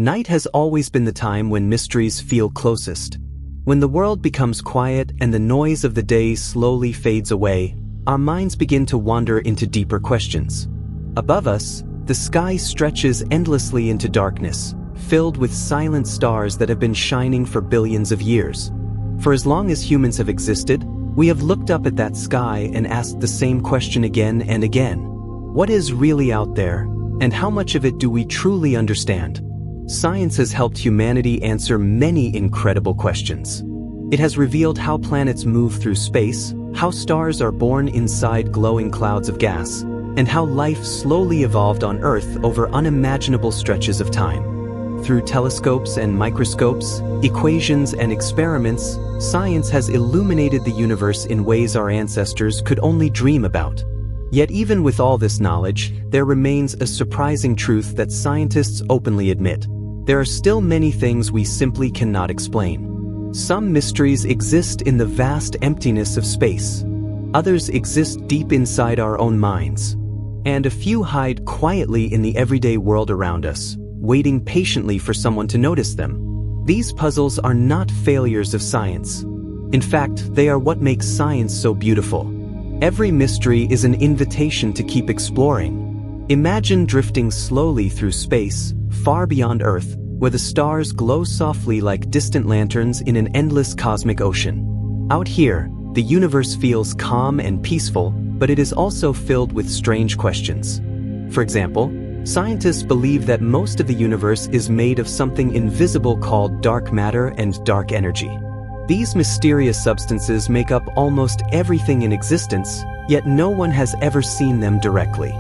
Night has always been the time when mysteries feel closest. When the world becomes quiet and the noise of the day slowly fades away, our minds begin to wander into deeper questions. Above us, the sky stretches endlessly into darkness, filled with silent stars that have been shining for billions of years. For as long as humans have existed, we have looked up at that sky and asked the same question again and again. What is really out there, and how much of it do we truly understand? Science has helped humanity answer many incredible questions. It has revealed how planets move through space, how stars are born inside glowing clouds of gas, and how life slowly evolved on Earth over unimaginable stretches of time. Through telescopes and microscopes, equations and experiments, science has illuminated the universe in ways our ancestors could only dream about. Yet even with all this knowledge, there remains a surprising truth that scientists openly admit. There are still many things we simply cannot explain. Some mysteries exist in the vast emptiness of space. Others exist deep inside our own minds. And a few hide quietly in the everyday world around us, waiting patiently for someone to notice them. These puzzles are not failures of science. In fact, they are what makes science so beautiful. Every mystery is an invitation to keep exploring. Imagine drifting slowly through space, far beyond Earth, where the stars glow softly like distant lanterns in an endless cosmic ocean. Out here, the universe feels calm and peaceful, but it is also filled with strange questions. For example, scientists believe that most of the universe is made of something invisible called dark matter and dark energy. These mysterious substances make up almost everything in existence, yet no one has ever seen them directly.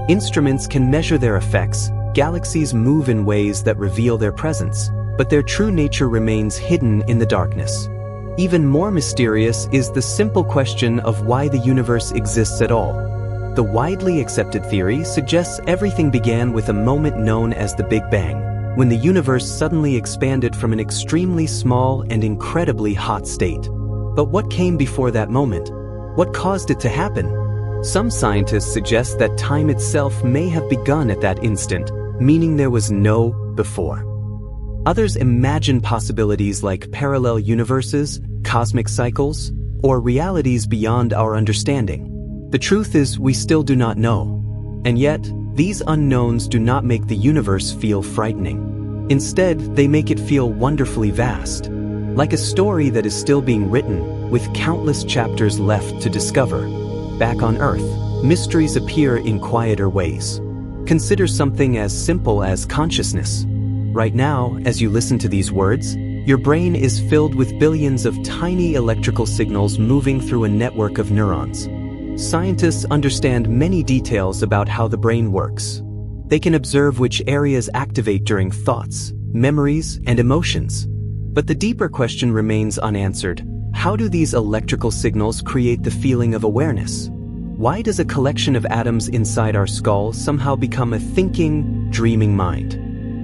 Instruments can measure their effects, galaxies move in ways that reveal their presence, but their true nature remains hidden in the darkness. Even more mysterious is the simple question of why the universe exists at all. The widely accepted theory suggests everything began with a moment known as the Big Bang, when the universe suddenly expanded from an extremely small and incredibly hot state. But what came before that moment? What caused it to happen? Some scientists suggest that time itself may have begun at that instant, meaning there was no before. Others imagine possibilities like parallel universes, cosmic cycles, or realities beyond our understanding. The truth is, we still do not know. And yet, these unknowns do not make the universe feel frightening. Instead, they make it feel wonderfully vast, like a story that is still being written, with countless chapters left to discover. Back on Earth, mysteries appear in quieter ways. Consider something as simple as consciousness. Right now, as you listen to these words, your brain is filled with billions of tiny electrical signals moving through a network of neurons. Scientists understand many details about how the brain works. They can observe which areas activate during thoughts, memories, and emotions. But the deeper question remains unanswered. How do these electrical signals create the feeling of awareness? Why does a collection of atoms inside our skull somehow become a thinking, dreaming mind?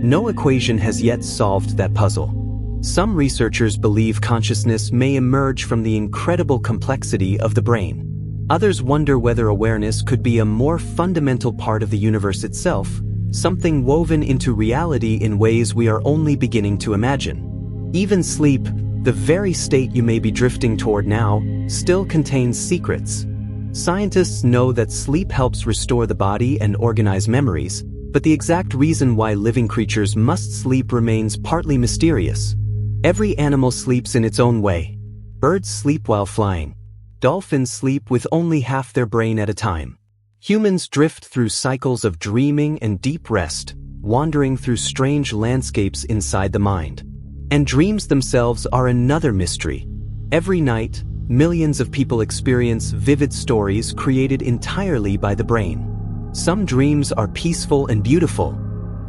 No equation has yet solved that puzzle. Some researchers believe consciousness may emerge from the incredible complexity of the brain. Others wonder whether awareness could be a more fundamental part of the universe itself, something woven into reality in ways we are only beginning to imagine. Even sleep, the very state you may be drifting toward now, still contains secrets. Scientists know that sleep helps restore the body and organize memories, but the exact reason why living creatures must sleep remains partly mysterious. Every animal sleeps in its own way. Birds sleep while flying. Dolphins sleep with only half their brain at a time. Humans drift through cycles of dreaming and deep rest, wandering through strange landscapes inside the mind. And dreams themselves are another mystery. Every night, millions of people experience vivid stories created entirely by the brain. Some dreams are peaceful and beautiful.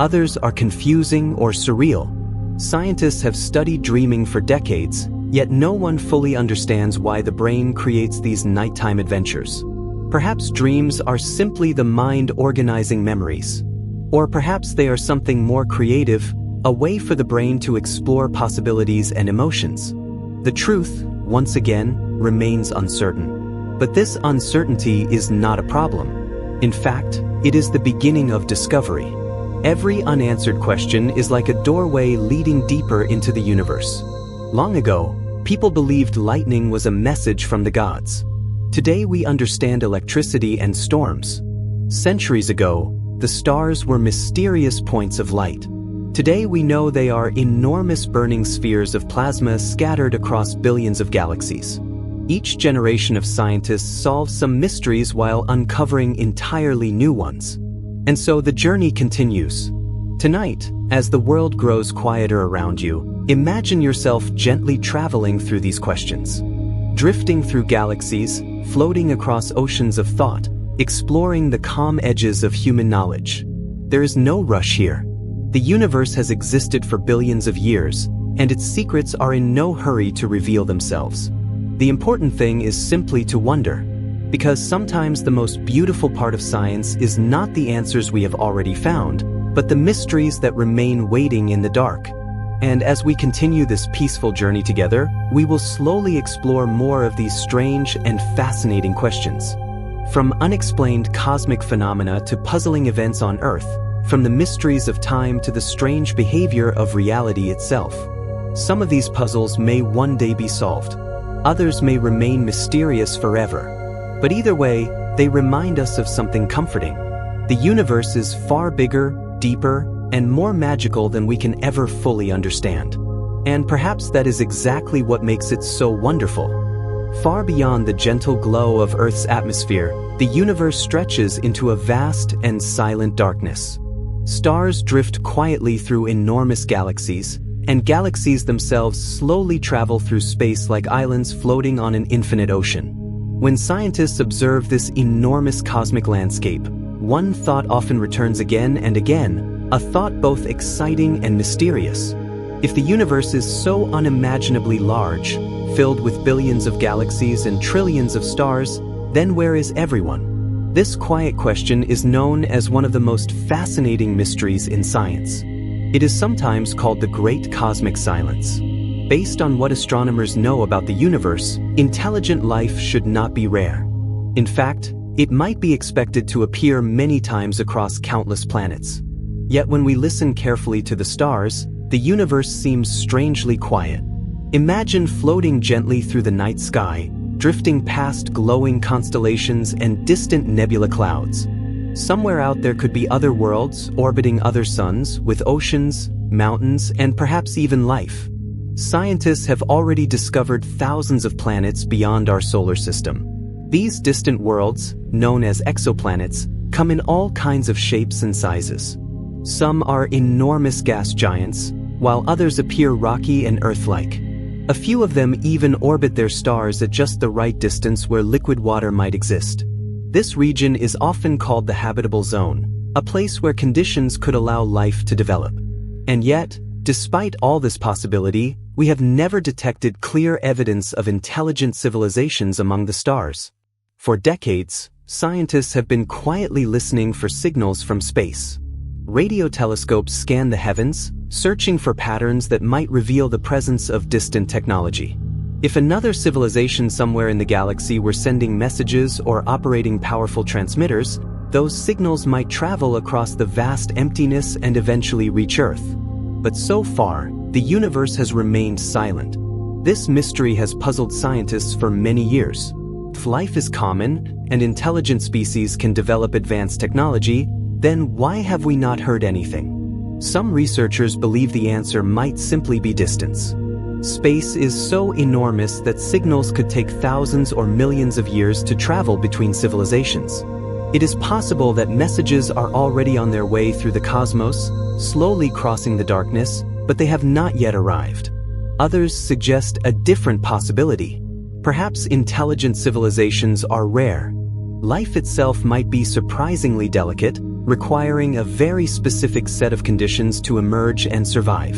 Others are confusing or surreal. Scientists have studied dreaming for decades, yet no one fully understands why the brain creates these nighttime adventures. Perhaps dreams are simply the mind organizing memories. Or perhaps they are something more creative, a way for the brain to explore possibilities and emotions. The truth, once again, remains uncertain. But this uncertainty is not a problem. In fact, it is the beginning of discovery. Every unanswered question is like a doorway leading deeper into the universe. Long ago, people believed lightning was a message from the gods. Today we understand electricity and storms. Centuries ago, the stars were mysterious points of light. Today we know they are enormous burning spheres of plasma scattered across billions of galaxies. Each generation of scientists solves some mysteries while uncovering entirely new ones. And so the journey continues. Tonight, as the world grows quieter around you, imagine yourself gently traveling through these questions. Drifting through galaxies, floating across oceans of thought, exploring the calm edges of human knowledge. There is no rush here. The universe has existed for billions of years, and its secrets are in no hurry to reveal themselves. The important thing is simply to wonder, because sometimes the most beautiful part of science is not the answers we have already found, but the mysteries that remain waiting in the dark. And as we continue this peaceful journey together, we will slowly explore more of these strange and fascinating questions. From unexplained cosmic phenomena to puzzling events on Earth, from the mysteries of time to the strange behavior of reality itself. Some of these puzzles may one day be solved. Others may remain mysterious forever. But either way, they remind us of something comforting. The universe is far bigger, deeper, and more magical than we can ever fully understand. And perhaps that is exactly what makes it so wonderful. Far beyond the gentle glow of Earth's atmosphere, the universe stretches into a vast and silent darkness. Stars drift quietly through enormous galaxies, and galaxies themselves slowly travel through space like islands floating on an infinite ocean. When scientists observe this enormous cosmic landscape, one thought often returns again and again, a thought both exciting and mysterious. If the universe is so unimaginably large, filled with billions of galaxies and trillions of stars, then where is everyone? This quiet question is known as one of the most fascinating mysteries in science. It is sometimes called the Great Cosmic Silence. Based on what astronomers know about the universe, intelligent life should not be rare. In fact, it might be expected to appear many times across countless planets. Yet when we listen carefully to the stars, the universe seems strangely quiet. Imagine floating gently through the night sky, drifting past glowing constellations and distant nebula clouds. Somewhere out there could be other worlds orbiting other suns with oceans, mountains, and perhaps even life. Scientists have already discovered thousands of planets beyond our solar system. These distant worlds, known as exoplanets, come in all kinds of shapes and sizes. Some are enormous gas giants, while others appear rocky and Earth-like. A few of them even orbit their stars at just the right distance where liquid water might exist. This region is often called the habitable zone, a place where conditions could allow life to develop. And yet, despite all this possibility, we have never detected clear evidence of intelligent civilizations among the stars. For decades, scientists have been quietly listening for signals from space. Radio telescopes scan the heavens, searching for patterns that might reveal the presence of distant technology. If another civilization somewhere in the galaxy were sending messages or operating powerful transmitters, those signals might travel across the vast emptiness and eventually reach Earth. But so far, the universe has remained silent. This mystery has puzzled scientists for many years. If life is common, and intelligent species can develop advanced technology, then why have we not heard anything? Some researchers believe the answer might simply be distance. Space is so enormous that signals could take thousands or millions of years to travel between civilizations. It is possible that messages are already on their way through the cosmos, slowly crossing the darkness, but they have not yet arrived. Others suggest a different possibility. Perhaps intelligent civilizations are rare. Life itself might be surprisingly delicate, requiring a very specific set of conditions to emerge and survive.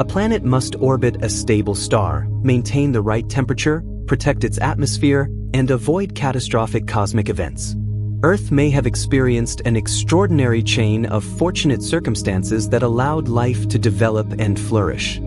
A planet must orbit a stable star, maintain the right temperature, protect its atmosphere, and avoid catastrophic cosmic events. Earth may have experienced an extraordinary chain of fortunate circumstances that allowed life to develop and flourish.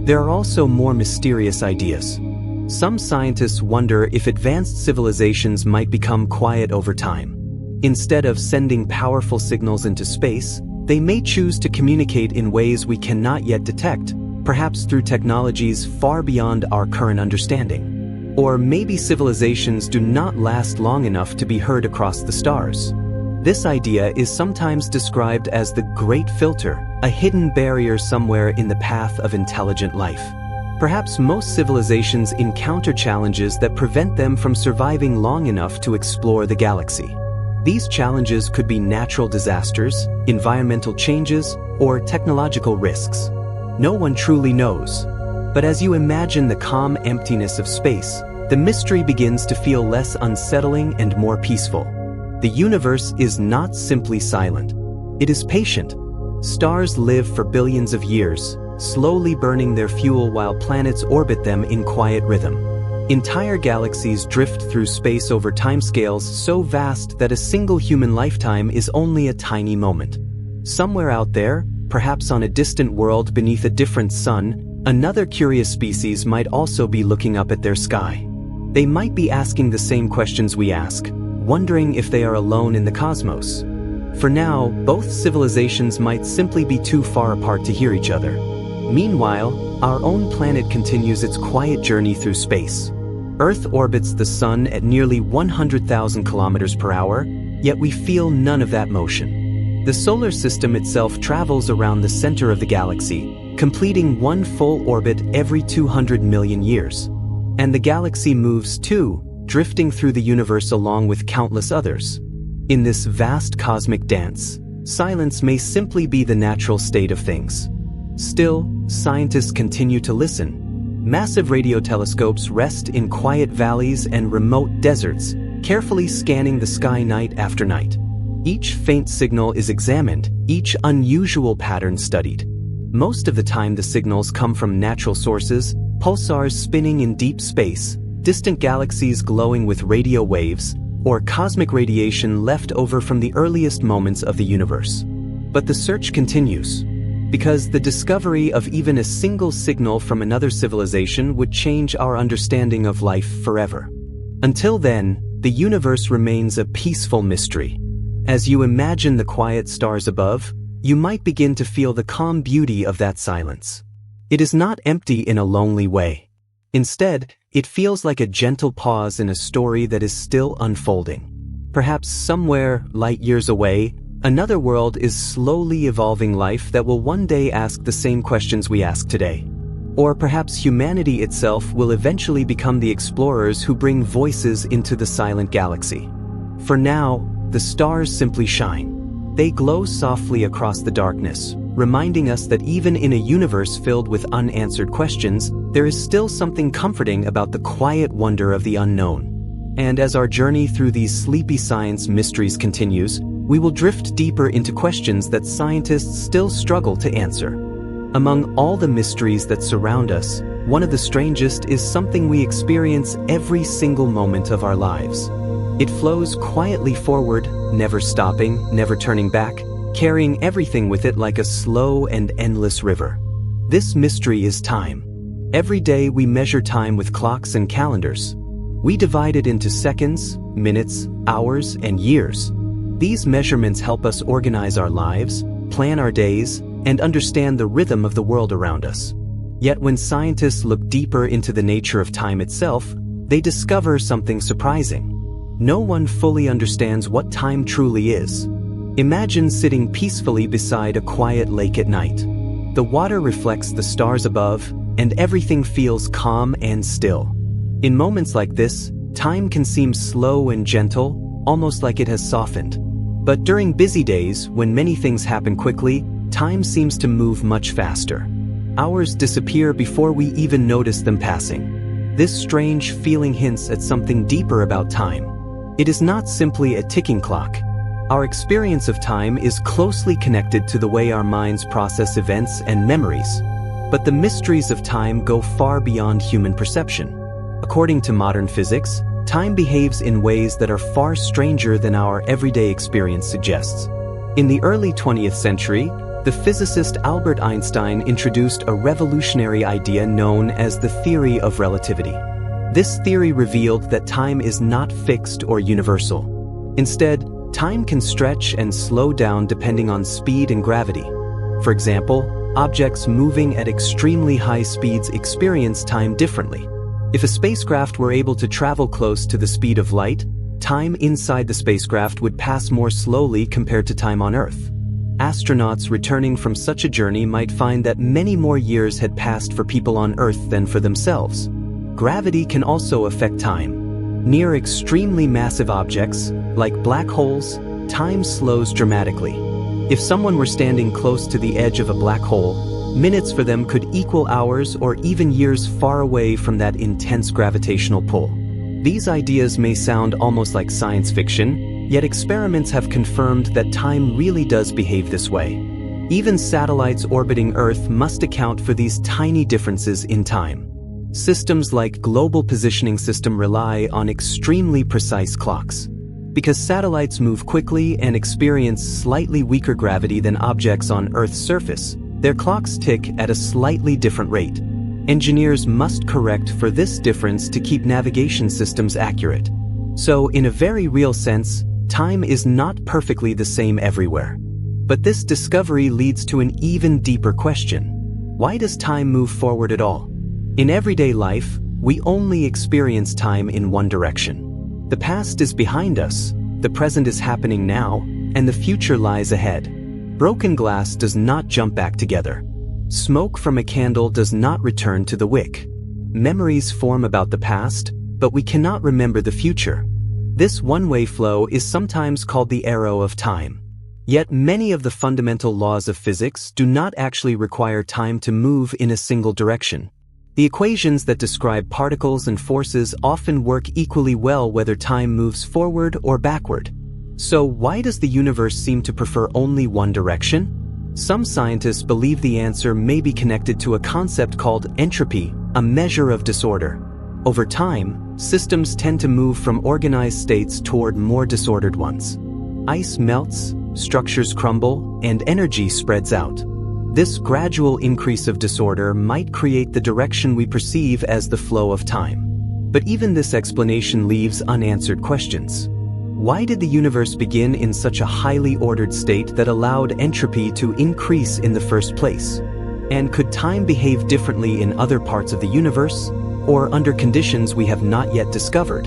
There are also more mysterious ideas. Some scientists wonder if advanced civilizations might become quiet over time. Instead of sending powerful signals into space, They may choose to communicate in ways we cannot yet detect, perhaps through technologies far beyond our current understanding. Or maybe civilizations do not last long enough to be heard across the stars. This idea is sometimes described as the Great Filter, a hidden barrier somewhere in the path of intelligent life. Perhaps most civilizations encounter challenges that prevent them from surviving long enough to explore the galaxy. These challenges could be natural disasters, environmental changes, or technological risks. No one truly knows. But as you imagine the calm emptiness of space, the mystery begins to feel less unsettling and more peaceful. The universe is not simply silent. It is patient. Stars live for billions of years, slowly burning their fuel while planets orbit them in quiet rhythm. Entire galaxies drift through space over timescales so vast that a single human lifetime is only a tiny moment. Somewhere out there, perhaps on a distant world beneath a different sun, another curious species might also be looking up at their sky. They might be asking the same questions we ask, wondering if they are alone in the cosmos. For now, both civilizations might simply be too far apart to hear each other. Meanwhile, our own planet continues its quiet journey through space. Earth orbits the Sun at nearly 100,000 kilometers per hour, yet we feel none of that motion. The solar system itself travels around the center of the galaxy, completing one full orbit every 200 million years. And the galaxy moves too, drifting through the universe along with countless others. In this vast cosmic dance, silence may simply be the natural state of things. Still, scientists continue to listen. Massive radio telescopes rest in quiet valleys and remote deserts, carefully scanning the sky night after night. Each faint signal is examined, each unusual pattern studied. Most of the time the signals come from natural sources, pulsars spinning in deep space, distant galaxies glowing with radio waves, or cosmic radiation left over from the earliest moments of the universe. But the search continues, because the discovery of even a single signal from another civilization would change our understanding of life forever. Until then, the universe remains a peaceful mystery. As you imagine the quiet stars above, you might begin to feel the calm beauty of that silence. It is not empty in a lonely way. Instead, it feels like a gentle pause in a story that is still unfolding. Perhaps somewhere, light years away, another world is slowly evolving life that will one day ask the same questions we ask today. Or perhaps humanity itself will eventually become the explorers who bring voices into the silent galaxy. For now, the stars simply shine. They glow softly across the darkness, reminding us that even in a universe filled with unanswered questions, there is still something comforting about the quiet wonder of the unknown. And as our journey through these sleepy science mysteries continues, we will drift deeper into questions that scientists still struggle to answer. Among all the mysteries that surround us, one of the strangest is something we experience every single moment of our lives. It flows quietly forward, never stopping, never turning back, carrying everything with it like a slow and endless river. This mystery is time. Every day we measure time with clocks and calendars. We divide it into seconds, minutes, hours, and years. These measurements help us organize our lives, plan our days, and understand the rhythm of the world around us. Yet when scientists look deeper into the nature of time itself, they discover something surprising. No one fully understands what time truly is. Imagine sitting peacefully beside a quiet lake at night. The water reflects the stars above, and everything feels calm and still. In moments like this, time can seem slow and gentle, almost like it has softened. But during busy days, when many things happen quickly, time seems to move much faster. Hours disappear before we even notice them passing. This strange feeling hints at something deeper about time. It is not simply a ticking clock. Our experience of time is closely connected to the way our minds process events and memories. But the mysteries of time go far beyond human perception. According to modern physics, time behaves in ways that are far stranger than our everyday experience suggests. In the early 20th century, the physicist Albert Einstein introduced a revolutionary idea known as the theory of relativity. This theory revealed that time is not fixed or universal. Instead, Time can stretch and slow down depending on speed and gravity. For example, objects moving at extremely high speeds experience time differently. If a spacecraft were able to travel close to the speed of light, time inside the spacecraft would pass more slowly compared to time on Earth. Astronauts returning from such a journey might find that many more years had passed for people on Earth than for themselves. Gravity can also affect time. Near extremely massive objects, like black holes, time slows dramatically. If someone were standing close to the edge of a black hole, minutes for them could equal hours or even years far away from that intense gravitational pull. These ideas may sound almost like science fiction, yet experiments have confirmed that time really does behave this way. Even satellites orbiting Earth must account for these tiny differences in time. Systems like Global Positioning System rely on extremely precise clocks. Because satellites move quickly and experience slightly weaker gravity than objects on Earth's surface, their clocks tick at a slightly different rate. Engineers must correct for this difference to keep navigation systems accurate. So, in a very real sense, time is not perfectly the same everywhere. But this discovery leads to an even deeper question. Why does time move forward at all? In everyday life, we only experience time in one direction. The past is behind us, the present is happening now, and the future lies ahead. Broken glass does not jump back together. Smoke from a candle does not return to the wick. Memories form about the past, but we cannot remember the future. This one-way flow is sometimes called the arrow of time. Yet many of the fundamental laws of physics do not actually require time to move in a single direction. The equations that describe particles and forces often work equally well whether time moves forward or backward. So why does the universe seem to prefer only one direction? Some scientists believe the answer may be connected to a concept called entropy, a measure of disorder. Over time, systems tend to move from organized states toward more disordered ones. Ice melts, structures crumble, and energy spreads out. This gradual increase of disorder might create the direction we perceive as the flow of time. But even this explanation leaves unanswered questions. Why did the universe begin in such a highly ordered state that allowed entropy to increase in the first place? And could time behave differently in other parts of the universe, or under conditions we have not yet discovered?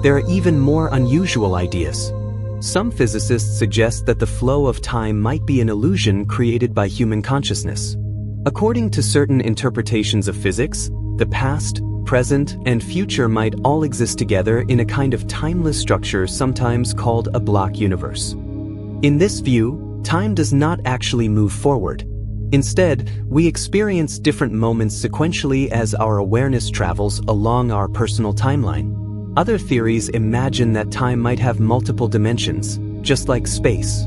There are even more unusual ideas. Some physicists suggest that the flow of time might be an illusion created by human consciousness. According to certain interpretations of physics, the past, present, and future might all exist together in a kind of timeless structure sometimes called a block universe. In this view, time does not actually move forward. Instead, we experience different moments sequentially as our awareness travels along our personal timeline. Other theories imagine that time might have multiple dimensions, just like space.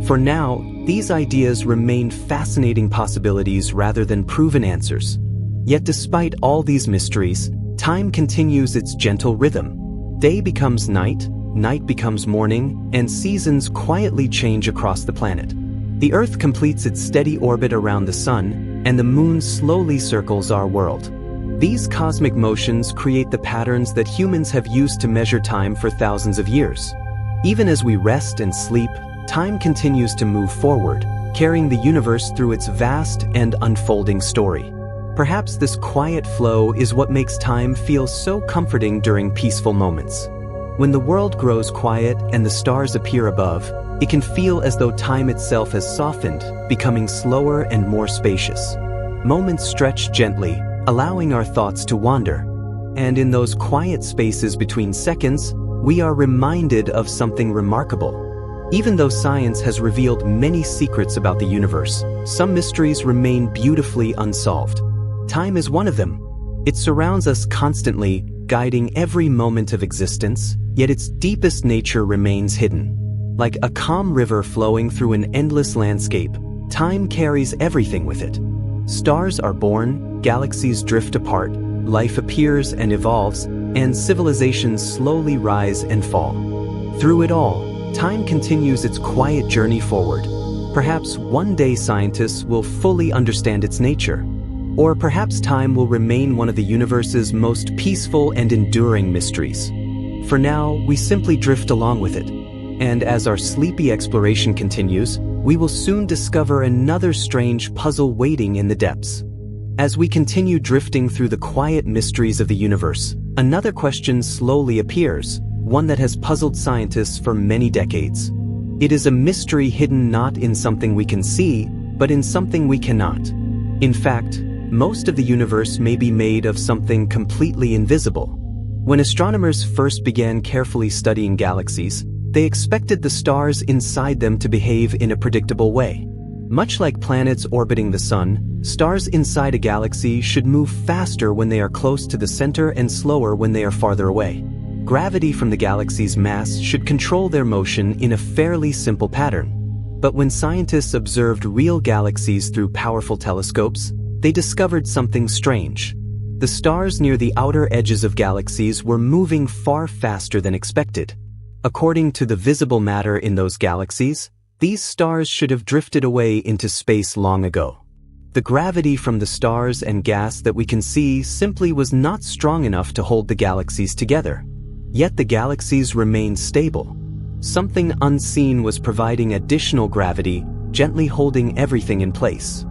For now, these ideas remain fascinating possibilities rather than proven answers. Yet despite all these mysteries, time continues its gentle rhythm. Day becomes night, night becomes morning, and seasons quietly change across the planet. The Earth completes its steady orbit around the Sun, and the Moon slowly circles our world. These cosmic motions create the patterns that humans have used to measure time for thousands of years. Even as we rest and sleep, time continues to move forward, carrying the universe through its vast and unfolding story. Perhaps this quiet flow is what makes time feel so comforting during peaceful moments. When the world grows quiet and the stars appear above, it can feel as though time itself has softened, becoming slower and more spacious. Moments stretch gently, allowing our thoughts to wander. And in those quiet spaces between seconds, we are reminded of something remarkable. Even though science has revealed many secrets about the universe, some mysteries remain beautifully unsolved. Time is one of them. It surrounds us constantly, guiding every moment of existence, yet its deepest nature remains hidden. Like a calm river flowing through an endless landscape, time carries everything with it. Stars are born, galaxies drift apart, life appears and evolves, and civilizations slowly rise and fall. Through it all, time continues its quiet journey forward. Perhaps one day scientists will fully understand its nature. Or perhaps time will remain one of the universe's most peaceful and enduring mysteries. For now, we simply drift along with it, And as our sleepy exploration continues, we will soon discover another strange puzzle waiting in the depths. As we continue drifting through the quiet mysteries of the universe, another question slowly appears, one that has puzzled scientists for many decades. It is a mystery hidden not in something we can see, but in something we cannot. In fact, most of the universe may be made of something completely invisible. When astronomers first began carefully studying galaxies, they expected the stars inside them to behave in a predictable way. Much like planets orbiting the sun, stars inside a galaxy should move faster when they are close to the center and slower when they are farther away. Gravity from the galaxy's mass should control their motion in a fairly simple pattern. But when scientists observed real galaxies through powerful telescopes, they discovered something strange. The stars near the outer edges of galaxies were moving far faster than expected. According to the visible matter in those galaxies, these stars should have drifted away into space long ago. The gravity from the stars and gas that we can see simply was not strong enough to hold the galaxies together. Yet the galaxies remained stable. Something unseen was providing additional gravity, gently holding everything in place.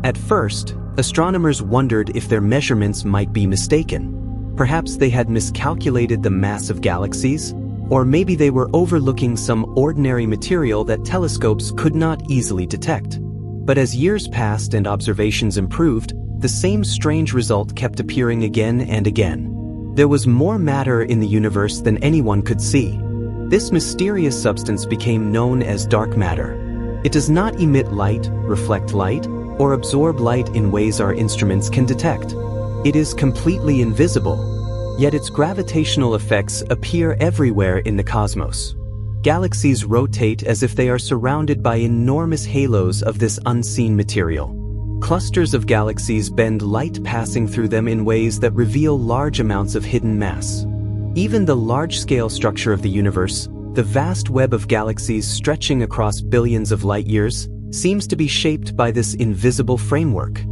At first, astronomers wondered if their measurements might be mistaken. Perhaps they had miscalculated the mass of galaxies, or maybe they were overlooking some ordinary material that telescopes could not easily detect. But as years passed and observations improved, the same strange result kept appearing again and again. There was more matter in the universe than anyone could see. This mysterious substance became known as dark matter. It does not emit light, reflect light, or absorb light in ways our instruments can detect. It is completely invisible. Yet its gravitational effects appear everywhere in the cosmos. Galaxies rotate as if they are surrounded by enormous halos of this unseen material. Clusters of galaxies bend light passing through them in ways that reveal large amounts of hidden mass. Even the large-scale structure of the universe, the vast web of galaxies stretching across billions of light-years, seems to be shaped by this invisible framework.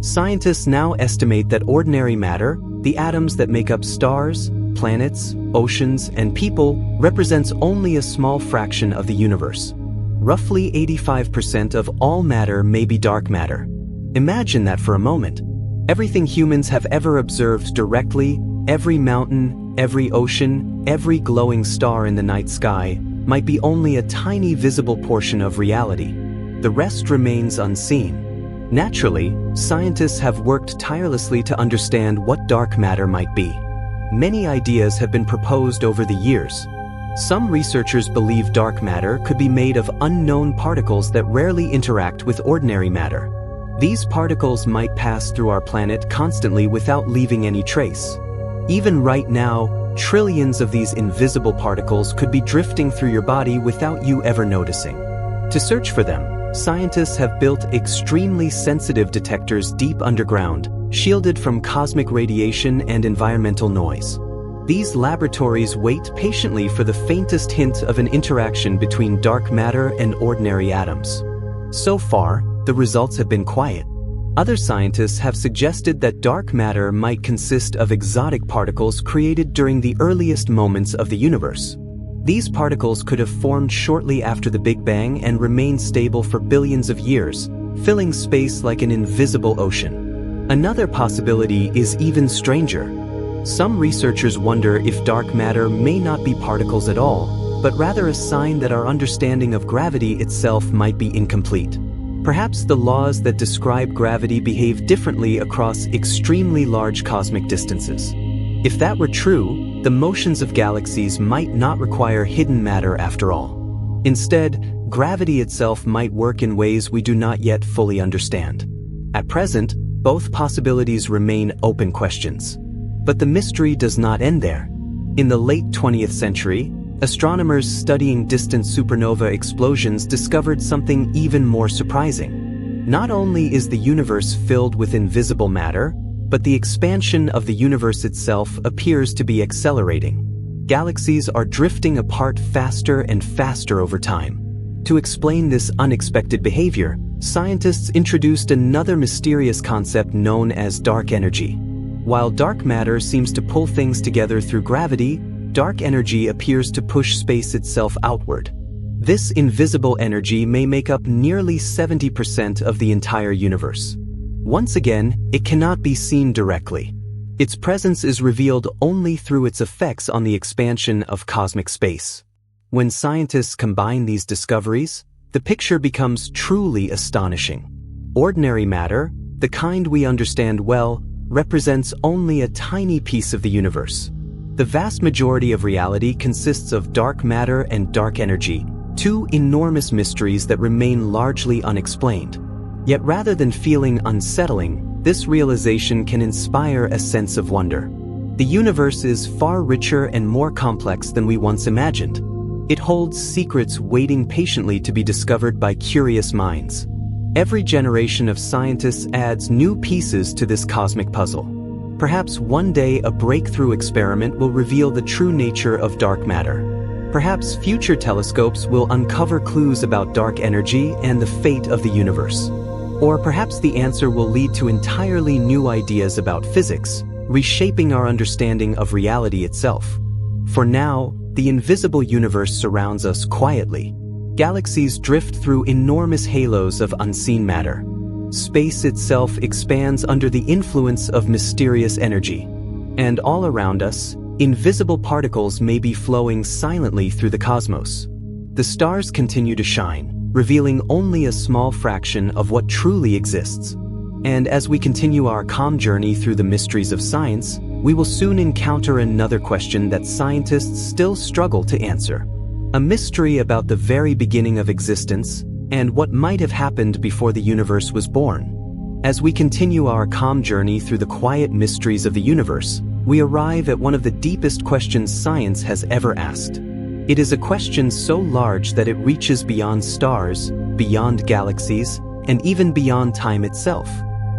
Scientists now estimate that ordinary matter, the atoms that make up stars, planets, oceans, and people, represents only a small fraction of the universe. Roughly 85% of all matter may be dark matter. Imagine that for a moment. Everything humans have ever observed directly, every mountain, every ocean, every glowing star in the night sky, might be only a tiny visible portion of reality. The rest remains unseen. Naturally, scientists have worked tirelessly to understand what dark matter might be. Many ideas have been proposed over the years. Some researchers believe dark matter could be made of unknown particles that rarely interact with ordinary matter. These particles might pass through our planet constantly without leaving any trace. Even right now, trillions of these invisible particles could be drifting through your body without you ever noticing. To search for them, scientists have built extremely sensitive detectors deep underground, shielded from cosmic radiation and environmental noise. These laboratories wait patiently for the faintest hint of an interaction between dark matter and ordinary atoms. So far, the results have been quiet. Other scientists have suggested that dark matter might consist of exotic particles created during the earliest moments of the universe. These particles could have formed shortly after the Big Bang and remained stable for billions of years, filling space like an invisible ocean. Another possibility is even stranger. Some researchers wonder if dark matter may not be particles at all, but rather a sign that our understanding of gravity itself might be incomplete. Perhaps the laws that describe gravity behave differently across extremely large cosmic distances. If that were true, the motions of galaxies might not require hidden matter after all. Instead, gravity itself might work in ways we do not yet fully understand. At present, both possibilities remain open questions. But the mystery does not end there. In the late 20th century, astronomers studying distant supernova explosions discovered something even more surprising. Not only is the universe filled with invisible matter, but the expansion of the universe itself appears to be accelerating. Galaxies are drifting apart faster and faster over time. To explain this unexpected behavior, scientists introduced another mysterious concept known as dark energy. While dark matter seems to pull things together through gravity, dark energy appears to push space itself outward. This invisible energy may make up nearly 70% of the entire universe. Once again, it cannot be seen directly. Its presence is revealed only through its effects on the expansion of cosmic space. When scientists combine these discoveries, the picture becomes truly astonishing. Ordinary matter, the kind we understand well, represents only a tiny piece of the universe. The vast majority of reality consists of dark matter and dark energy, two enormous mysteries that remain largely unexplained. Yet rather than feeling unsettling, this realization can inspire a sense of wonder. The universe is far richer and more complex than we once imagined. It holds secrets waiting patiently to be discovered by curious minds. Every generation of scientists adds new pieces to this cosmic puzzle. Perhaps one day a breakthrough experiment will reveal the true nature of dark matter. Perhaps future telescopes will uncover clues about dark energy and the fate of the universe. Or perhaps the answer will lead to entirely new ideas about physics, reshaping our understanding of reality itself. For now, the invisible universe surrounds us quietly. Galaxies drift through enormous halos of unseen matter. Space itself expands under the influence of mysterious energy. And all around us, invisible particles may be flowing silently through the cosmos. The stars continue to shine, revealing only a small fraction of what truly exists. And as we continue our calm journey through the mysteries of science, we will soon encounter another question that scientists still struggle to answer. A mystery about the very beginning of existence and what might have happened before the universe was born. As we continue our calm journey through the quiet mysteries of the universe, we arrive at one of the deepest questions science has ever asked. It is a question so large that it reaches beyond stars, beyond galaxies, and even beyond time itself.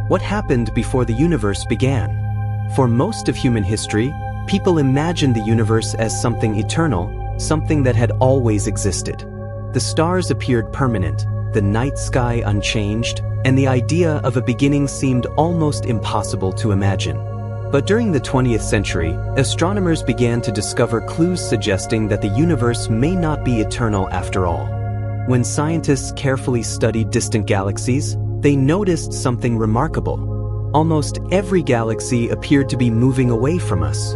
What happened before the universe began? For most of human history, people imagined the universe as something eternal, something that had always existed. The stars appeared permanent, the night sky unchanged, and the idea of a beginning seemed almost impossible to imagine. But during the 20th century, astronomers began to discover clues suggesting that the universe may not be eternal after all. When scientists carefully studied distant galaxies, they noticed something remarkable. Almost every galaxy appeared to be moving away from us.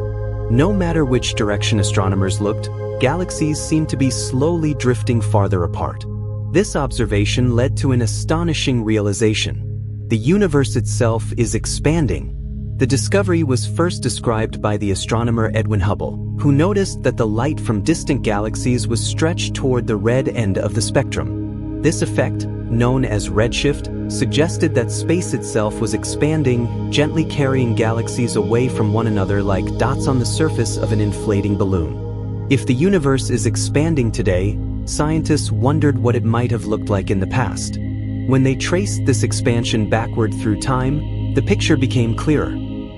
No matter which direction astronomers looked, galaxies seemed to be slowly drifting farther apart. This observation led to an astonishing realization. The universe itself is expanding. The discovery was first described by the astronomer Edwin Hubble, who noticed that the light from distant galaxies was stretched toward the red end of the spectrum. This effect, known as redshift, suggested that space itself was expanding, gently carrying galaxies away from one another like dots on the surface of an inflating balloon. If the universe is expanding today, scientists wondered what it might have looked like in the past. When they traced this expansion backward through time, the picture became clearer.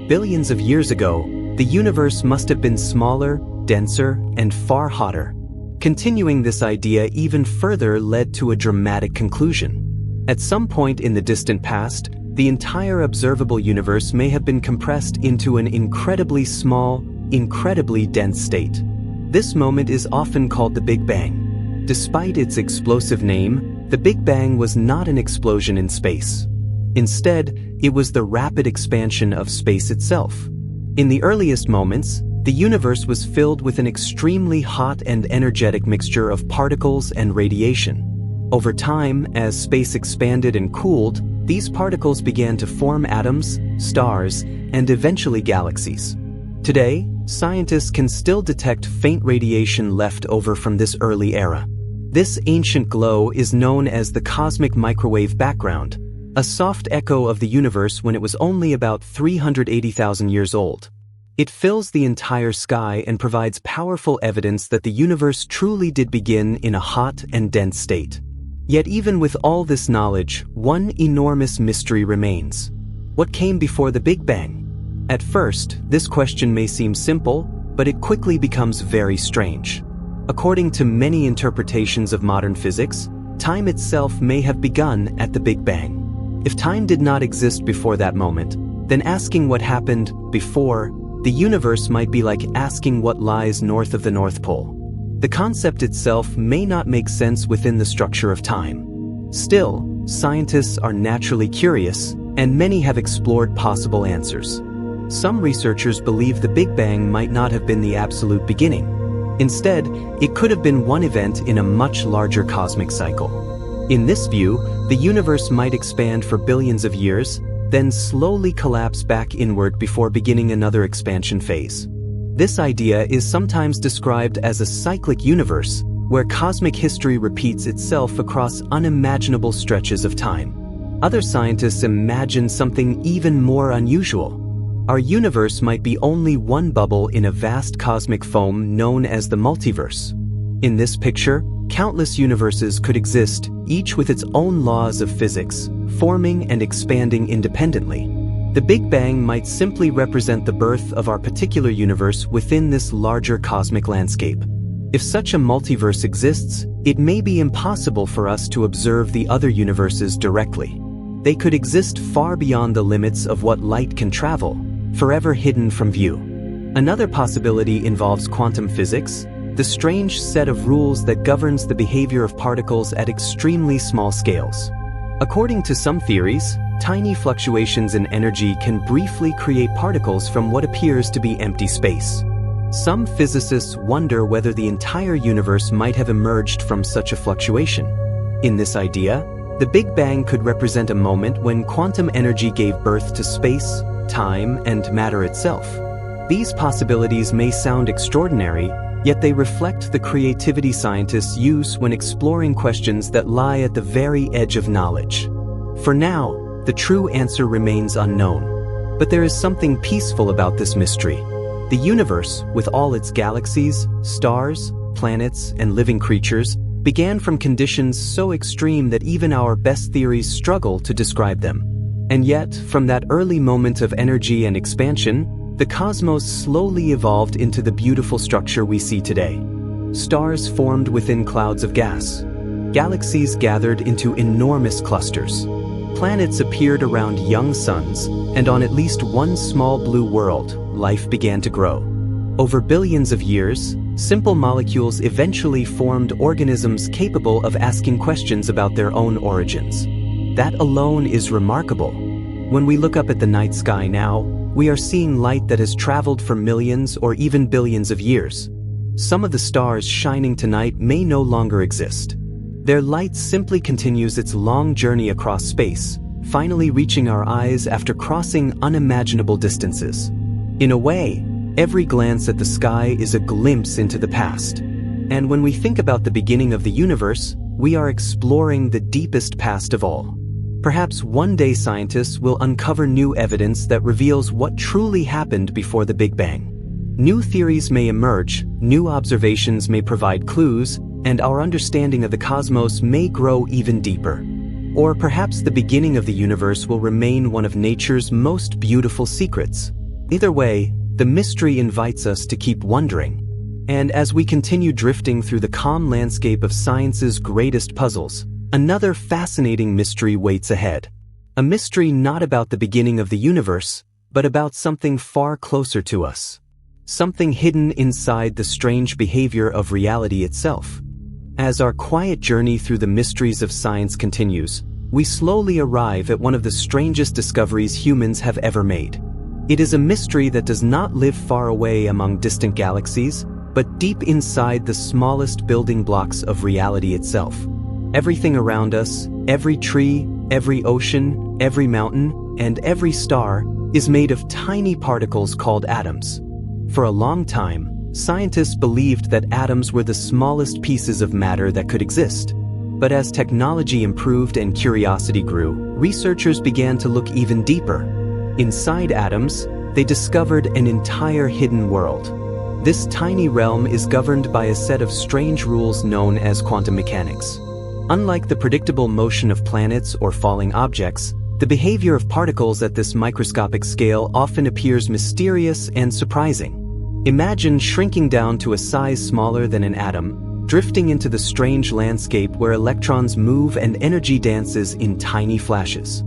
Billions of years ago, the universe must have been smaller, denser, and far hotter. Continuing this idea even further led to a dramatic conclusion. At some point in the distant past, the entire observable universe may have been compressed into an incredibly small, incredibly dense state. This moment is often called the Big Bang. Despite its explosive name, the Big Bang was not an explosion in space. Instead, it was the rapid expansion of space itself. In the earliest moments, the universe was filled with an extremely hot and energetic mixture of particles and radiation. Over time, as space expanded and cooled, these particles began to form atoms, stars, and eventually galaxies. Today, scientists can still detect faint radiation left over from this early era. This ancient glow is known as the cosmic microwave background, a soft echo of the universe when it was only about 380,000 years old. It fills the entire sky and provides powerful evidence that the universe truly did begin in a hot and dense state. Yet even with all this knowledge, one enormous mystery remains. What came before the Big Bang? At first, this question may seem simple, but it quickly becomes very strange. According to many interpretations of modern physics, time itself may have begun at the Big Bang. If time did not exist before that moment, then asking what happened before the universe might be like asking what lies north of the North Pole. The concept itself may not make sense within the structure of time. Still, scientists are naturally curious, and many have explored possible answers. Some researchers believe the Big Bang might not have been the absolute beginning. Instead, it could have been one event in a much larger cosmic cycle. In this view, the universe might expand for billions of years, then slowly collapse back inward before beginning another expansion phase. This idea is sometimes described as a cyclic universe, where cosmic history repeats itself across unimaginable stretches of time. Other scientists imagine something even more unusual. Our universe might be only one bubble in a vast cosmic foam known as the multiverse. In this picture, countless universes could exist, each with its own laws of physics, forming and expanding independently. The Big Bang might simply represent the birth of our particular universe within this larger cosmic landscape. If such a multiverse exists, it may be impossible for us to observe the other universes directly. They could exist far beyond the limits of what light can travel, forever hidden from view. Another possibility involves quantum physics, the strange set of rules that governs the behavior of particles at extremely small scales. According to some theories, tiny fluctuations in energy can briefly create particles from what appears to be empty space. Some physicists wonder whether the entire universe might have emerged from such a fluctuation. In this idea, the Big Bang could represent a moment when quantum energy gave birth to space, time, and matter itself. These possibilities may sound extraordinary, yet they reflect the creativity scientists use when exploring questions that lie at the very edge of knowledge. For now, the true answer remains unknown. But there is something peaceful about this mystery. The universe, with all its galaxies, stars, planets, and living creatures, began from conditions so extreme that even our best theories struggle to describe them. And yet, from that early moment of energy and expansion, the cosmos slowly evolved into the beautiful structure we see today. Stars formed within clouds of gas. Galaxies gathered into enormous clusters. Planets appeared around young suns, and on at least one small blue world, life began to grow. Over billions of years, simple molecules eventually formed organisms capable of asking questions about their own origins. That alone is remarkable. When we look up at the night sky now, we are seeing light that has traveled for millions or even billions of years. Some of the stars shining tonight may no longer exist. Their light simply continues its long journey across space, finally reaching our eyes after crossing unimaginable distances. In a way, every glance at the sky is a glimpse into the past. And when we think about the beginning of the universe, we are exploring the deepest past of all. Perhaps one day scientists will uncover new evidence that reveals what truly happened before the Big Bang. New theories may emerge, new observations may provide clues, and our understanding of the cosmos may grow even deeper. Or perhaps the beginning of the universe will remain one of nature's most beautiful secrets. Either way, the mystery invites us to keep wondering. And as we continue drifting through the calm landscape of science's greatest puzzles, another fascinating mystery waits ahead. A mystery not about the beginning of the universe, but about something far closer to us. Something hidden inside the strange behavior of reality itself. As our quiet journey through the mysteries of science continues, we slowly arrive at one of the strangest discoveries humans have ever made. It is a mystery that does not live far away among distant galaxies, but deep inside the smallest building blocks of reality itself. Everything around us, every tree, every ocean, every mountain, and every star is made of tiny particles called atoms. For a long time, scientists believed that atoms were the smallest pieces of matter that could exist. But as technology improved and curiosity grew, researchers began to look even deeper. Inside atoms, they discovered an entire hidden world. This tiny realm is governed by a set of strange rules known as quantum mechanics. Unlike the predictable motion of planets or falling objects, the behavior of particles at this microscopic scale often appears mysterious and surprising. Imagine shrinking down to a size smaller than an atom, drifting into the strange landscape where electrons move and energy dances in tiny flashes.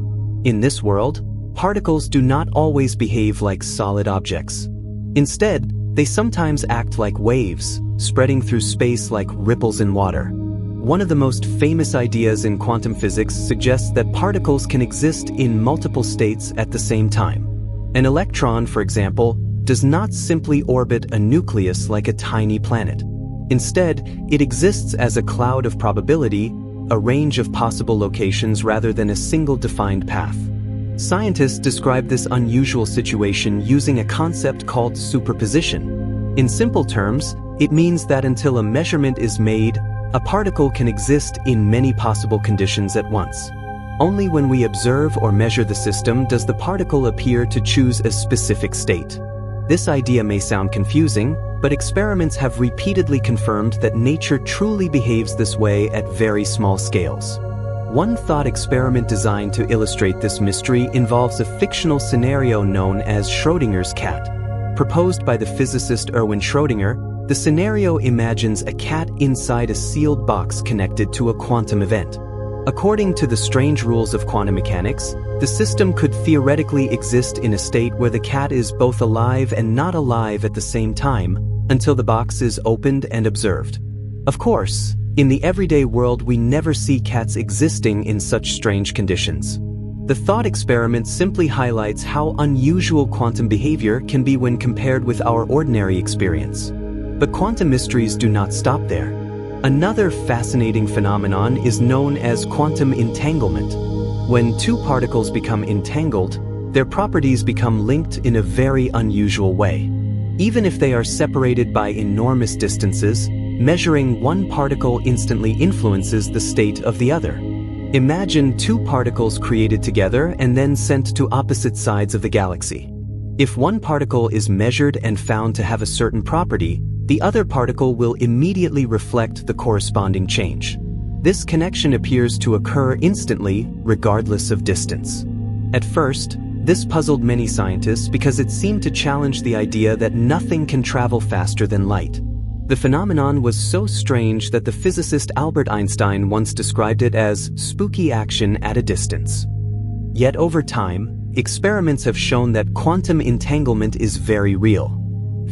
In this world, particles do not always behave like solid objects. Instead, They sometimes act like waves, spreading through space like ripples in water. One of the most famous ideas in quantum physics suggests that particles can exist in multiple states at the same time. An electron, for example, does not simply orbit a nucleus like a tiny planet. Instead, it exists as a cloud of probability, a range of possible locations rather than a single defined path. Scientists describe this unusual situation using a concept called superposition. In simple terms, it means that until a measurement is made, a particle can exist in many possible conditions at once. Only when we observe or measure the system does the particle appear to choose a specific state. This idea may sound confusing, but experiments have repeatedly confirmed that nature truly behaves this way at very small scales. One thought experiment designed to illustrate this mystery involves a fictional scenario known as Schrödinger's cat. Proposed by the physicist Erwin Schrödinger, the scenario imagines a cat inside a sealed box connected to a quantum event. According to the strange rules of quantum mechanics, the system could theoretically exist in a state where the cat is both alive and not alive at the same time, until the box is opened and observed. Of course, in the everyday world we never see cats existing in such strange conditions. The thought experiment simply highlights how unusual quantum behavior can be when compared with our ordinary experience. But quantum mysteries do not stop there. Another fascinating phenomenon is known as quantum entanglement. When two particles become entangled, their properties become linked in a very unusual way. Even if they are separated by enormous distances, measuring one particle instantly influences the state of the other. Imagine two particles created together and then sent to opposite sides of the galaxy. If one particle is measured and found to have a certain property, the other particle will immediately reflect the corresponding change. This connection appears to occur instantly, regardless of distance. At first, this puzzled many scientists because it seemed to challenge the idea that nothing can travel faster than light. The phenomenon was so strange that the physicist Albert Einstein once described it as spooky action at a distance. Yet over time, experiments have shown that quantum entanglement is very real.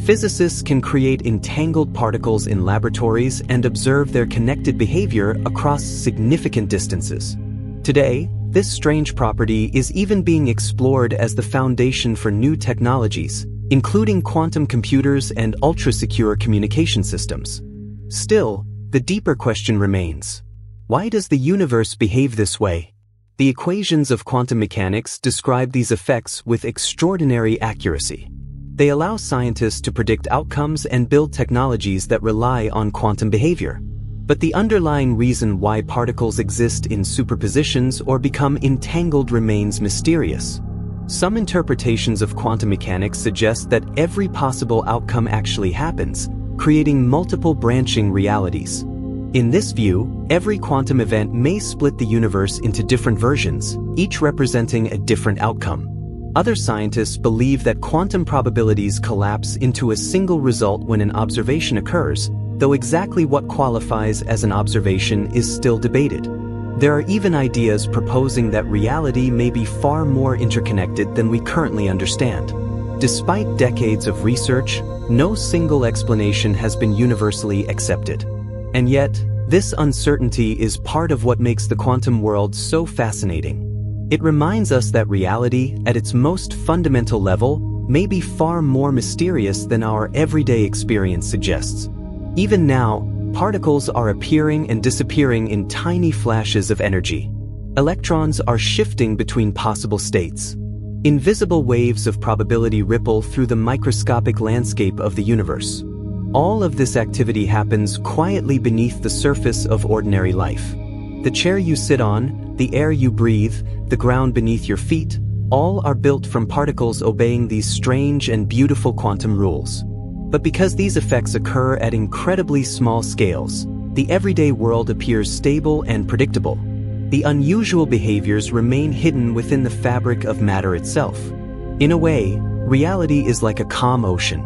Physicists can create entangled particles in laboratories and observe their connected behavior across significant distances. Today, this strange property is even being explored as the foundation for new technologies, including quantum computers and ultra-secure communication systems. Still, the deeper question remains: why does the universe behave this way? The equations of quantum mechanics describe these effects with extraordinary accuracy. They allow scientists to predict outcomes and build technologies that rely on quantum behavior. But the underlying reason why particles exist in superpositions or become entangled remains mysterious. Some interpretations of quantum mechanics suggest that every possible outcome actually happens, creating multiple branching realities. In this view, every quantum event may split the universe into different versions, each representing a different outcome. Other scientists believe that quantum probabilities collapse into a single result when an observation occurs, though exactly what qualifies as an observation is still debated. There are even ideas proposing that reality may be far more interconnected than we currently understand. Despite decades of research, no single explanation has been universally accepted. And yet, this uncertainty is part of what makes the quantum world so fascinating. It reminds us that reality, at its most fundamental level, may be far more mysterious than our everyday experience suggests. Even now, particles are appearing and disappearing in tiny flashes of energy. Electrons are shifting between possible states. Invisible waves of probability ripple through the microscopic landscape of the universe. All of this activity happens quietly beneath the surface of ordinary life. The chair you sit on, the air you breathe, the ground beneath your feet, all are built from particles obeying these strange and beautiful quantum rules. But because these effects occur at incredibly small scales, the everyday world appears stable and predictable. The unusual behaviors remain hidden within the fabric of matter itself. In a way, reality is like a calm ocean.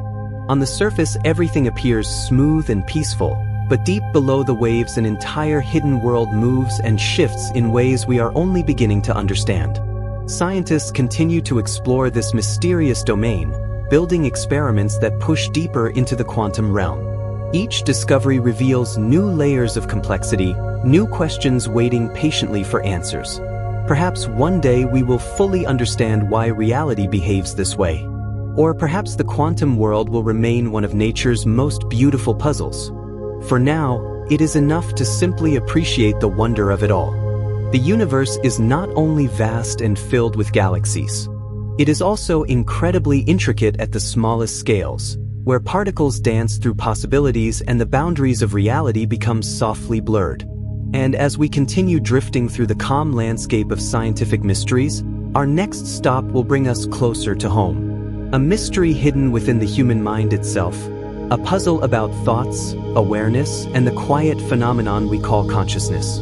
On the surface, everything appears smooth and peaceful, but deep below the waves, an entire hidden world moves and shifts in ways we are only beginning to understand. Scientists continue to explore this mysterious domain, building experiments that push deeper into the quantum realm. Each discovery reveals new layers of complexity, new questions waiting patiently for answers. Perhaps one day we will fully understand why reality behaves this way. Or perhaps the quantum world will remain one of nature's most beautiful puzzles. For now, it is enough to simply appreciate the wonder of it all. The universe is not only vast and filled with galaxies. It is also incredibly intricate at the smallest scales, where particles dance through possibilities and the boundaries of reality become softly blurred. And as we continue drifting through the calm landscape of scientific mysteries, our next stop will bring us closer to home. A mystery hidden within the human mind itself, a puzzle about thoughts, awareness, and the quiet phenomenon we call consciousness.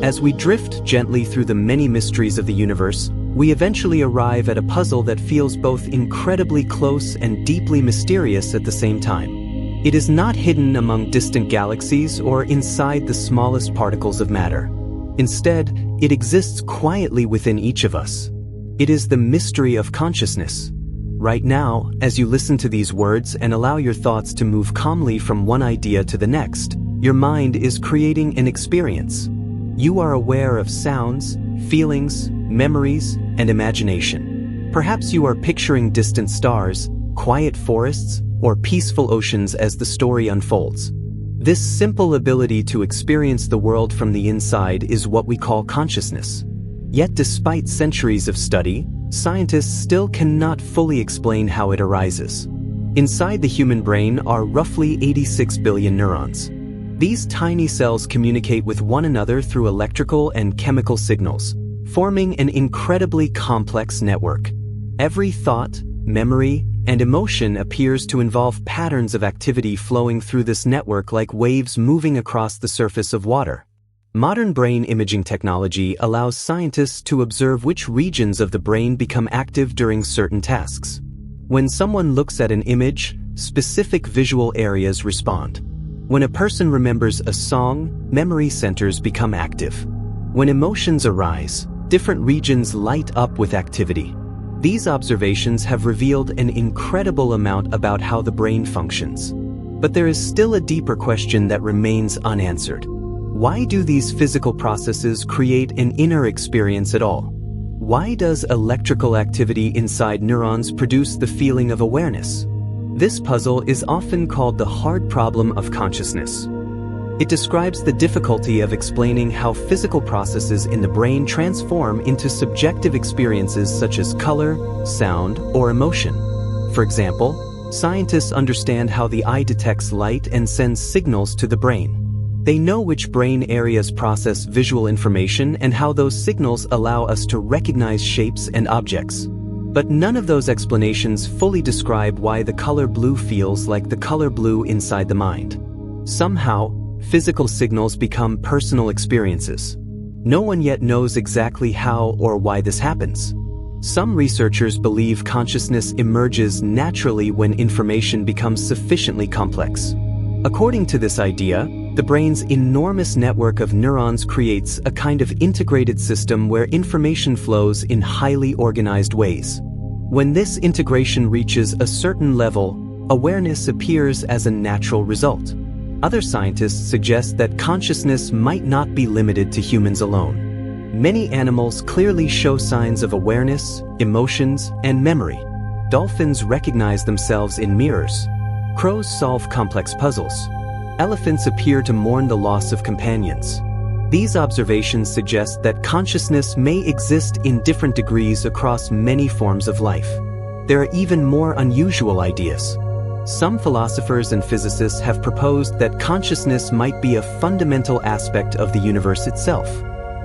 As we drift gently through the many mysteries of the universe, we eventually arrive at a puzzle that feels both incredibly close and deeply mysterious at the same time. It is not hidden among distant galaxies or inside the smallest particles of matter. Instead, it exists quietly within each of us. It is the mystery of consciousness. Right now, as you listen to these words and allow your thoughts to move calmly from one idea to the next, your mind is creating an experience. You are aware of sounds, feelings, memories, and imagination. Perhaps you are picturing distant stars, quiet forests, or peaceful oceans as the story unfolds. This simple ability to experience the world from the inside is what we call consciousness. Yet despite centuries of study, scientists still cannot fully explain how it arises. Inside the human brain are roughly 86 billion neurons. These tiny cells communicate with one another through electrical and chemical signals, forming an incredibly complex network. Every thought, memory, and emotion appears to involve patterns of activity flowing through this network like waves moving across the surface of water. Modern brain imaging technology allows scientists to observe which regions of the brain become active during certain tasks. When someone looks at an image, specific visual areas respond. When a person remembers a song, memory centers become active. When emotions arise, different regions light up with activity. These observations have revealed an incredible amount about how the brain functions. But there is still a deeper question that remains unanswered. Why do these physical processes create an inner experience at all? Why does electrical activity inside neurons produce the feeling of awareness? This puzzle is often called the hard problem of consciousness. It describes the difficulty of explaining how physical processes in the brain transform into subjective experiences such as color, sound, or emotion. For example, scientists understand how the eye detects light and sends signals to the brain. They know which brain areas process visual information and how those signals allow us to recognize shapes and objects. But none of those explanations fully describe why the color blue feels like the color blue inside the mind. Somehow, physical signals become personal experiences. No one yet knows exactly how or why this happens. Some researchers believe consciousness emerges naturally when information becomes sufficiently complex. According to this idea, the brain's enormous network of neurons creates a kind of integrated system where information flows in highly organized ways. When this integration reaches a certain level, awareness appears as a natural result. Other scientists suggest that consciousness might not be limited to humans alone. Many animals clearly show signs of awareness, emotions, and memory. Dolphins recognize themselves in mirrors. Crows solve complex puzzles. Elephants appear to mourn the loss of companions. These observations suggest that consciousness may exist in different degrees across many forms of life. There are even more unusual ideas. Some philosophers and physicists have proposed that consciousness might be a fundamental aspect of the universe itself.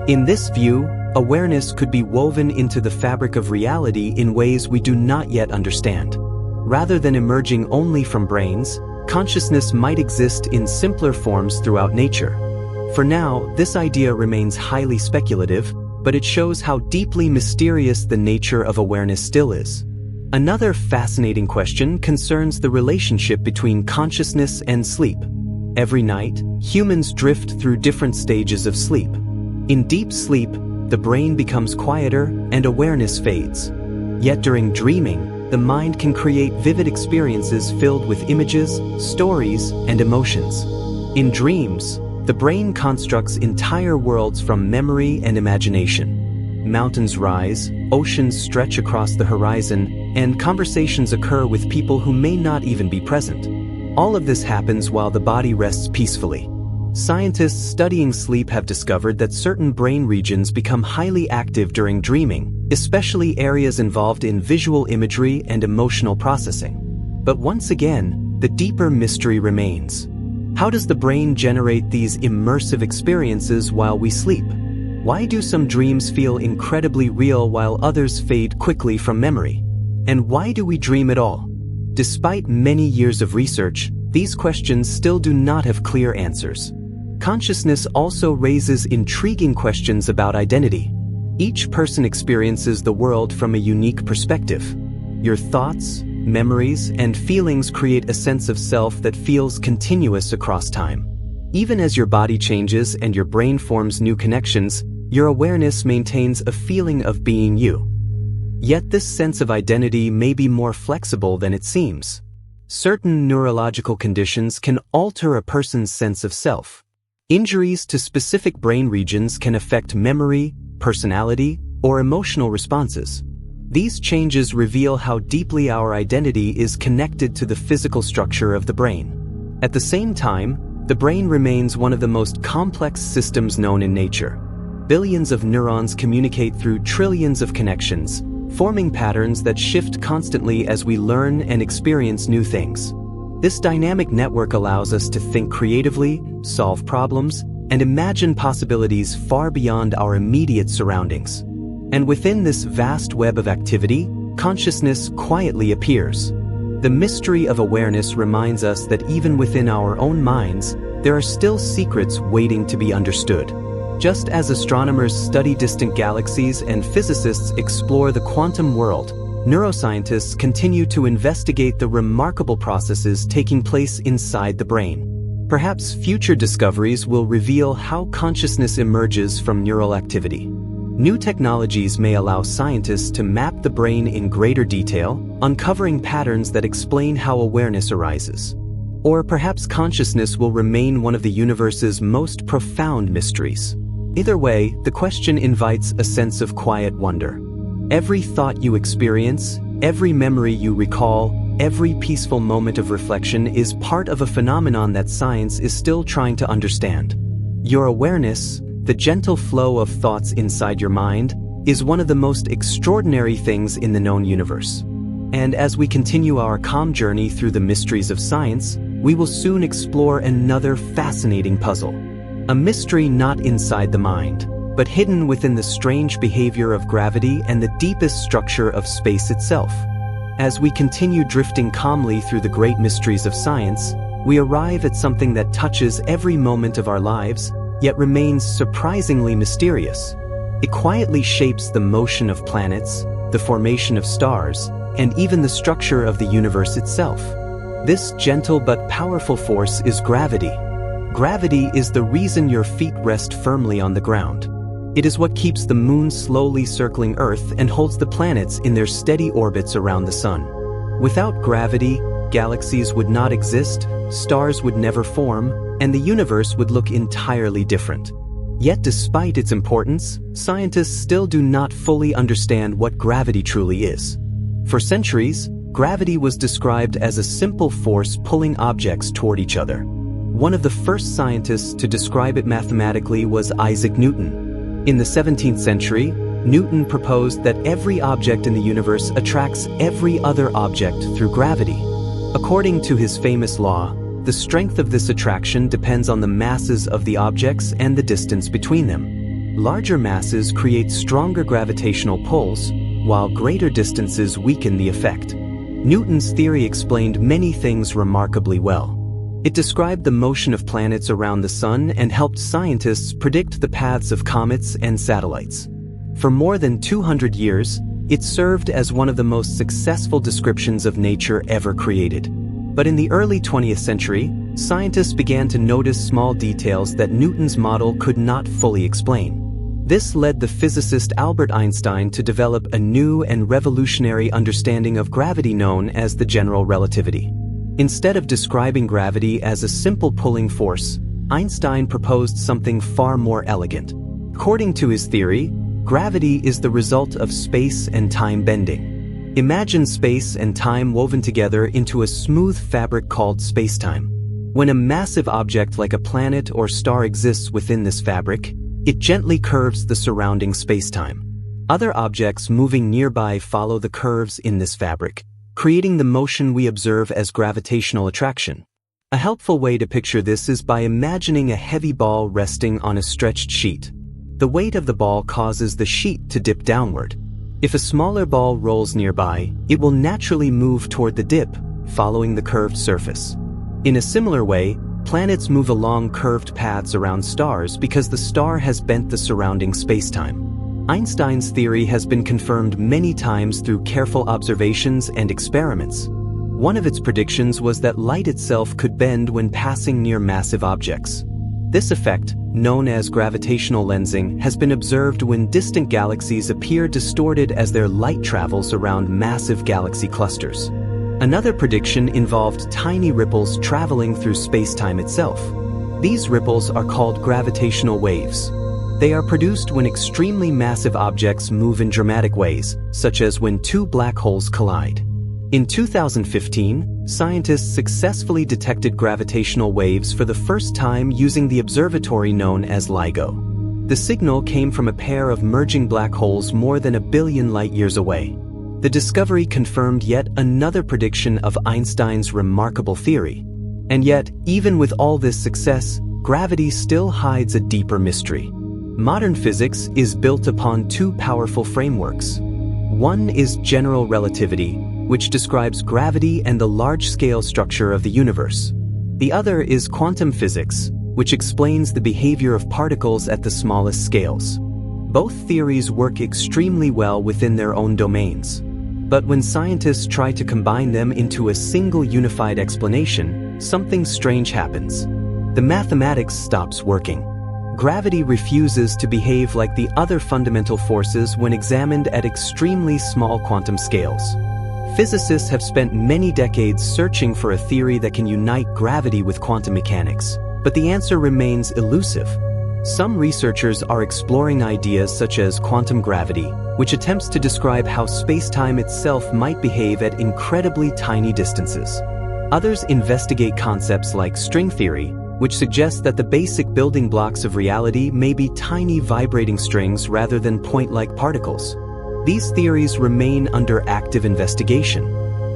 In this view, awareness could be woven into the fabric of reality in ways we do not yet understand. Rather than emerging only from brains, consciousness might exist in simpler forms throughout nature. For now, this idea remains highly speculative, but it shows how deeply mysterious the nature of awareness still is. Another fascinating question concerns the relationship between consciousness and sleep. Every night, humans drift through different stages of sleep. In deep sleep, the brain becomes quieter and awareness fades. Yet during dreaming, the mind can create vivid experiences filled with images, stories, and emotions. In dreams, the brain constructs entire worlds from memory and imagination. Mountains rise, oceans stretch across the horizon, and conversations occur with people who may not even be present. All of this happens while the body rests peacefully. Scientists studying sleep have discovered that certain brain regions become highly active during dreaming, especially areas involved in visual imagery and emotional processing. But once again, the deeper mystery remains. How does the brain generate these immersive experiences while we sleep? Why do some dreams feel incredibly real while others fade quickly from memory? And why do we dream at all? Despite many years of research, these questions still do not have clear answers. Consciousness also raises intriguing questions about identity. Each person experiences the world from a unique perspective. Your thoughts, memories, and feelings create a sense of self that feels continuous across time. Even as your body changes and your brain forms new connections, your awareness maintains a feeling of being you. Yet this sense of identity may be more flexible than it seems. Certain neurological conditions can alter a person's sense of self. Injuries to specific brain regions can affect memory, personality, or emotional responses. These changes reveal how deeply our identity is connected to the physical structure of the brain. At the same time, the brain remains one of the most complex systems known in nature. Billions of neurons communicate through trillions of connections, forming patterns that shift constantly as we learn and experience new things. This dynamic network allows us to think creatively, solve problems, and imagine possibilities far beyond our immediate surroundings. And within this vast web of activity, consciousness quietly appears. The mystery of awareness reminds us that even within our own minds, there are still secrets waiting to be understood. Just as astronomers study distant galaxies and physicists explore the quantum world, neuroscientists continue to investigate the remarkable processes taking place inside the brain. Perhaps future discoveries will reveal how consciousness emerges from neural activity. New technologies may allow scientists to map the brain in greater detail, uncovering patterns that explain how awareness arises. Or perhaps consciousness will remain one of the universe's most profound mysteries. Either way, the question invites a sense of quiet wonder. Every thought you experience, every memory you recall, every peaceful moment of reflection is part of a phenomenon that science is still trying to understand. Your awareness, the gentle flow of thoughts inside your mind, is one of the most extraordinary things in the known universe. And as we continue our calm journey through the mysteries of science, we will soon explore another fascinating puzzle. A mystery not inside the mind, but hidden within the strange behavior of gravity and the deepest structure of space itself. As we continue drifting calmly through the great mysteries of science, we arrive at something that touches every moment of our lives, yet remains surprisingly mysterious. It quietly shapes the motion of planets, the formation of stars, and even the structure of the universe itself. This gentle but powerful force is gravity. Gravity is the reason your feet rest firmly on the ground. It is what keeps the moon slowly circling Earth and holds the planets in their steady orbits around the sun. Without gravity, galaxies would not exist, stars would never form, and the universe would look entirely different. Yet despite its importance, scientists still do not fully understand what gravity truly is. For centuries, gravity was described as a simple force pulling objects toward each other. One of the first scientists to describe it mathematically was Isaac Newton. In the 17th century, Newton proposed that every object in the universe attracts every other object through gravity. According to his famous law, the strength of this attraction depends on the masses of the objects and the distance between them. Larger masses create stronger gravitational pulls, while greater distances weaken the effect. Newton's theory explained many things remarkably well. It described the motion of planets around the sun and helped scientists predict the paths of comets and satellites. For more than 200 years, it served as one of the most successful descriptions of nature ever created. But in the early 20th century, scientists began to notice small details that Newton's model could not fully explain. This led the physicist Albert Einstein to develop a new and revolutionary understanding of gravity known as the general relativity. Instead of describing gravity as a simple pulling force, Einstein proposed something far more elegant. According to his theory, gravity is the result of space and time bending. Imagine space and time woven together into a smooth fabric called spacetime. When a massive object like a planet or star exists within this fabric, it gently curves the surrounding spacetime. Other objects moving nearby follow the curves in this fabric, creating the motion we observe as gravitational attraction. A helpful way to picture this is by imagining a heavy ball resting on a stretched sheet. The weight of the ball causes the sheet to dip downward. If a smaller ball rolls nearby, it will naturally move toward the dip, following the curved surface. In a similar way, planets move along curved paths around stars because the star has bent the surrounding spacetime. Einstein's theory has been confirmed many times through careful observations and experiments. One of its predictions was that light itself could bend when passing near massive objects. This effect, known as gravitational lensing, has been observed when distant galaxies appear distorted as their light travels around massive galaxy clusters. Another prediction involved tiny ripples traveling through space-time itself. These ripples are called gravitational waves. They are produced when extremely massive objects move in dramatic ways, such as when two black holes collide. In 2015, scientists successfully detected gravitational waves for the first time using the observatory known as LIGO. The signal came from a pair of merging black holes more than 1 billion light-years away. The discovery confirmed yet another prediction of Einstein's remarkable theory. And yet, even with all this success, gravity still hides a deeper mystery. Modern physics is built upon two powerful frameworks. One is general relativity, which describes gravity and the large-scale structure of the universe. The other is quantum physics, which explains the behavior of particles at the smallest scales. Both theories work extremely well within their own domains. But when scientists try to combine them into a single unified explanation, something strange happens. The mathematics stops working. Gravity refuses to behave like the other fundamental forces when examined at extremely small quantum scales. Physicists have spent many decades searching for a theory that can unite gravity with quantum mechanics, but the answer remains elusive. Some researchers are exploring ideas such as quantum gravity, which attempts to describe how space-time itself might behave at incredibly tiny distances. Others investigate concepts like string theory, which suggests that the basic building blocks of reality may be tiny vibrating strings rather than point-like particles. These theories remain under active investigation.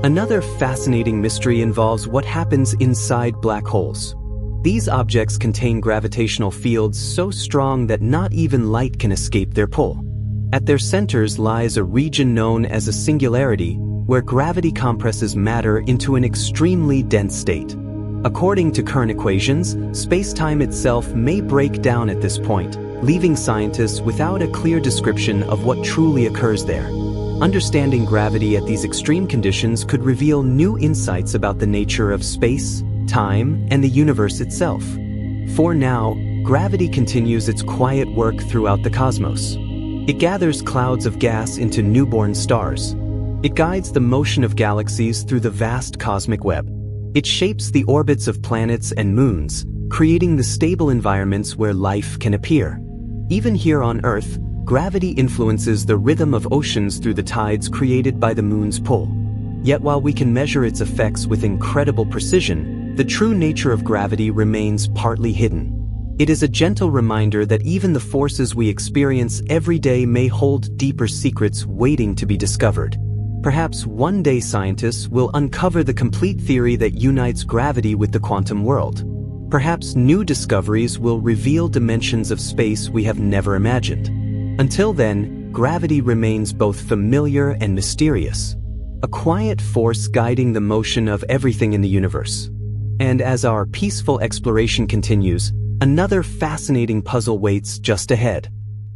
Another fascinating mystery involves what happens inside black holes. These objects contain gravitational fields so strong that not even light can escape their pull. At their centers lies a region known as a singularity, where gravity compresses matter into an extremely dense state. According to current equations, space-time itself may break down at this point, leaving scientists without a clear description of what truly occurs there. Understanding gravity at these extreme conditions could reveal new insights about the nature of space, time, and the universe itself. For now, gravity continues its quiet work throughout the cosmos. It gathers clouds of gas into newborn stars. It guides the motion of galaxies through the vast cosmic web. It shapes the orbits of planets and moons, creating the stable environments where life can appear. Even here on Earth, gravity influences the rhythm of oceans through the tides created by the moon's pull. Yet while we can measure its effects with incredible precision, the true nature of gravity remains partly hidden. It is a gentle reminder that even the forces we experience every day may hold deeper secrets waiting to be discovered. Perhaps one day scientists will uncover the complete theory that unites gravity with the quantum world. Perhaps new discoveries will reveal dimensions of space we have never imagined. Until then, gravity remains both familiar and mysterious, a quiet force guiding the motion of everything in the universe. And as our peaceful exploration continues, another fascinating puzzle waits just ahead.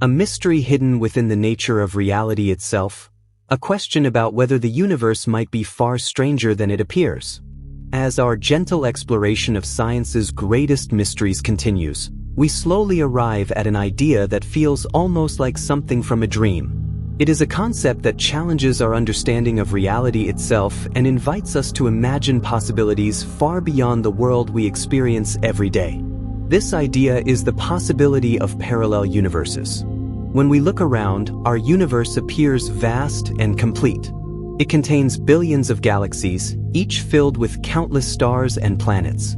A mystery hidden within the nature of reality itself, a question about whether the universe might be far stranger than it appears. As our gentle exploration of science's greatest mysteries continues, we slowly arrive at an idea that feels almost like something from a dream. It is a concept that challenges our understanding of reality itself and invites us to imagine possibilities far beyond the world we experience every day. This idea is the possibility of parallel universes. When we look around, our universe appears vast and complete. It contains billions of galaxies, each filled with countless stars and planets.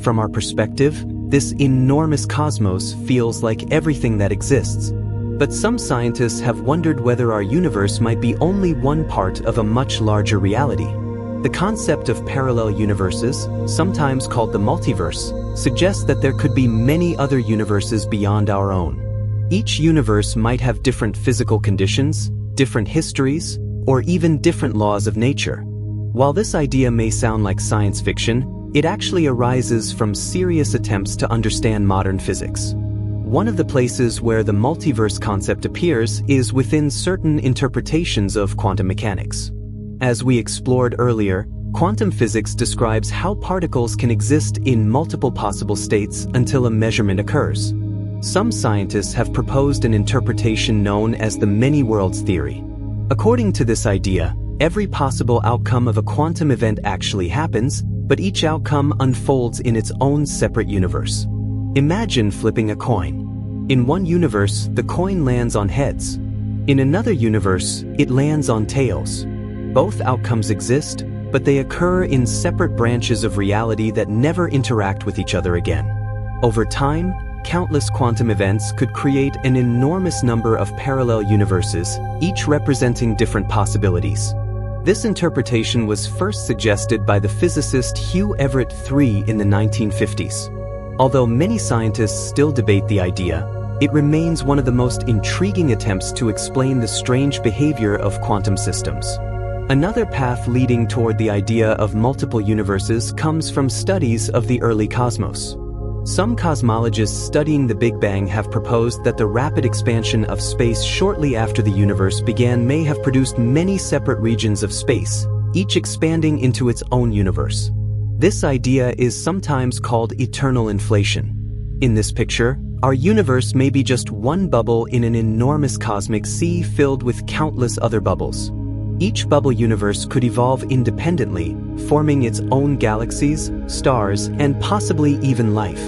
From our perspective, this enormous cosmos feels like everything that exists. But some scientists have wondered whether our universe might be only one part of a much larger reality. The concept of parallel universes, sometimes called the multiverse, suggests that there could be many other universes beyond our own. Each universe might have different physical conditions, different histories, or even different laws of nature. While this idea may sound like science fiction, it actually arises from serious attempts to understand modern physics. One of the places where the multiverse concept appears is within certain interpretations of quantum mechanics. As we explored earlier, quantum physics describes how particles can exist in multiple possible states until a measurement occurs. Some scientists have proposed an interpretation known as the many worlds theory. According to this idea, every possible outcome of a quantum event actually happens, but each outcome unfolds in its own separate universe. Imagine flipping a coin. In one universe, the coin lands on heads. In another universe, it lands on tails. Both outcomes exist, but they occur in separate branches of reality that never interact with each other again. Over time, countless quantum events could create an enormous number of parallel universes, each representing different possibilities. This interpretation was first suggested by the physicist Hugh Everett III in the 1950s. Although many scientists still debate the idea, it remains one of the most intriguing attempts to explain the strange behavior of quantum systems. Another path leading toward the idea of multiple universes comes from studies of the early cosmos. Some cosmologists studying the Big Bang have proposed that the rapid expansion of space shortly after the universe began may have produced many separate regions of space, each expanding into its own universe. This idea is sometimes called eternal inflation. In this picture, our universe may be just one bubble in an enormous cosmic sea filled with countless other bubbles. Each bubble universe could evolve independently, forming its own galaxies, stars, and possibly even life.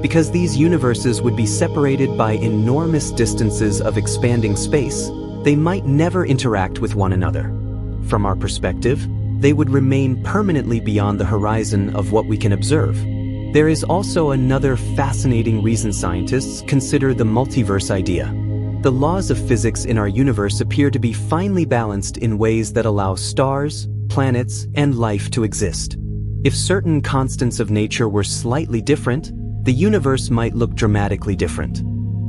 Because these universes would be separated by enormous distances of expanding space, they might never interact with one another. From our perspective, they would remain permanently beyond the horizon of what we can observe. There is also another fascinating reason scientists consider the multiverse idea. The laws of physics in our universe appear to be finely balanced in ways that allow stars, planets, and life to exist. If certain constants of nature were slightly different, the universe might look dramatically different.